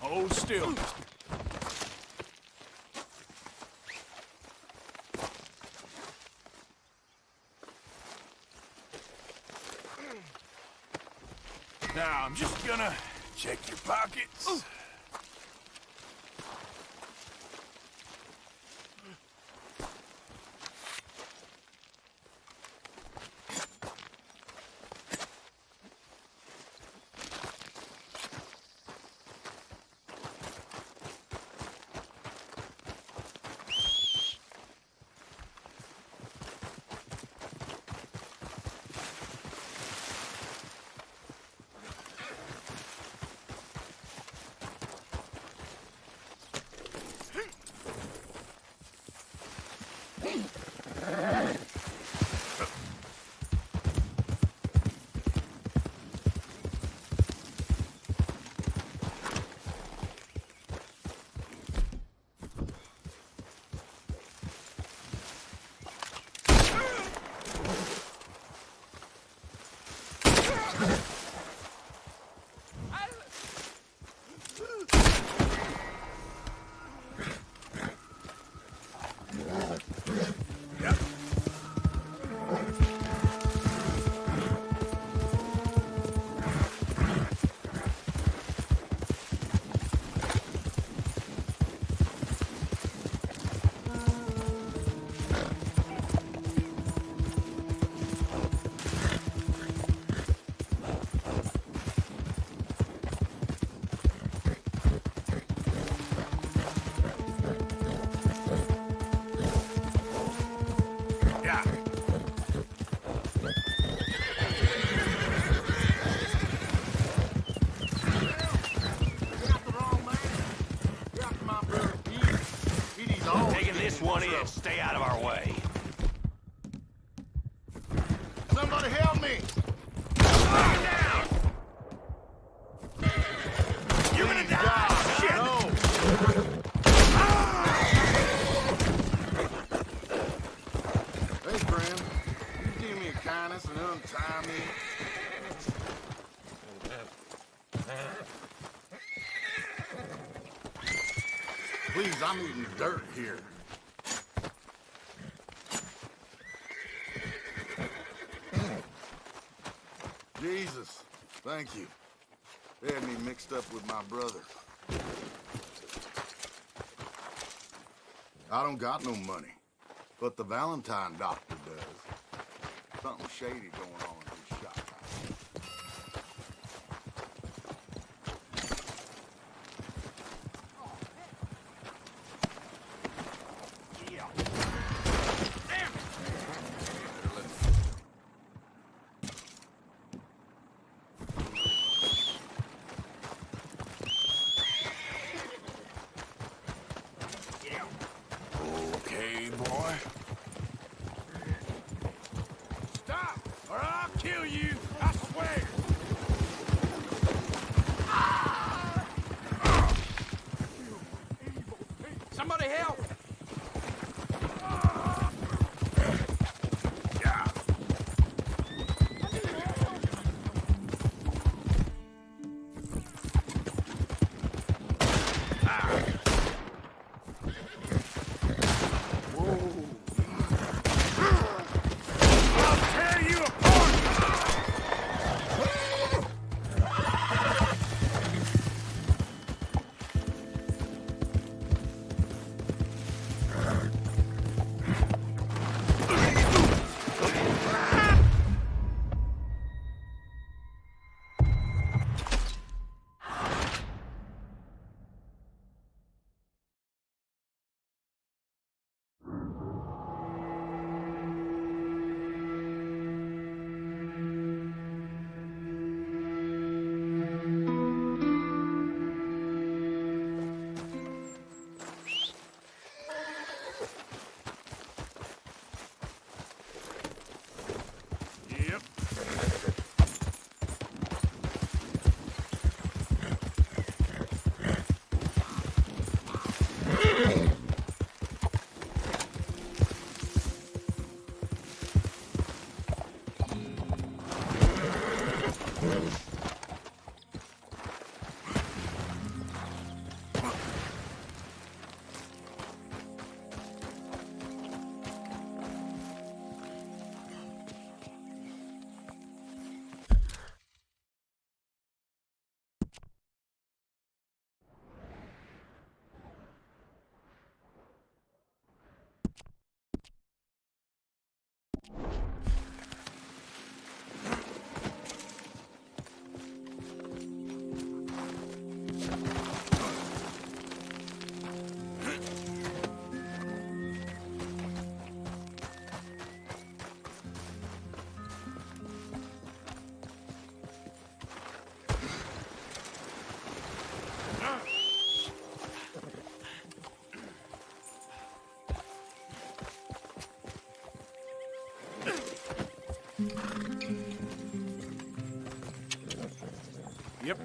Hold still, mister. Now, I'm just gonna check your pockets. One in. Stay out of our way. Somebody help me! Down! You're gonna die! Shit! No! Hey, friend. You do me a kindness and untie me. Please, I'm eating dirt here. Jesus, thank you. They had me mixed up with my brother. I don't got no money, but the Valentine doctor does. Something shady going on in his shop. Okay, boy. Stop, or I'll kill you, I swear. Somebody help!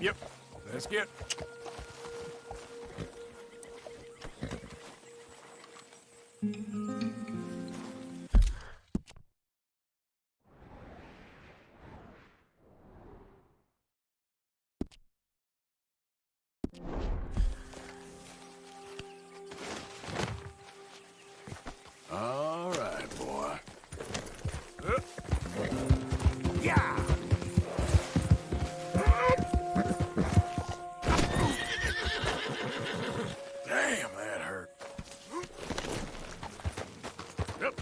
Yep. Let's get. All right, boy. Yeah. Damn, that hurt. Yep.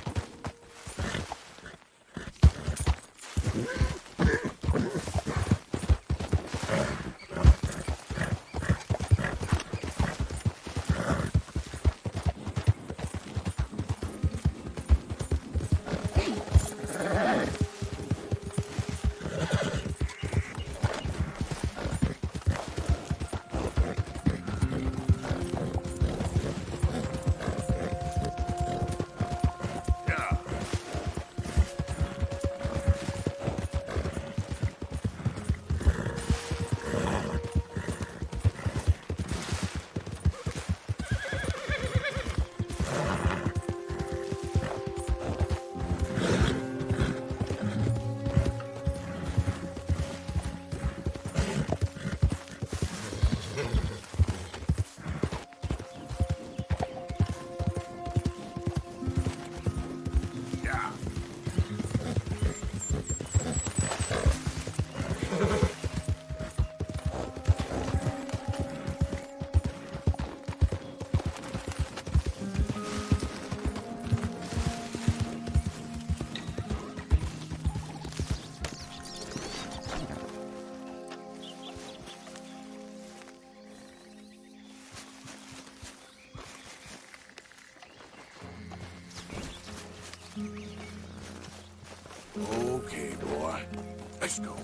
Okay, boy. Let's go.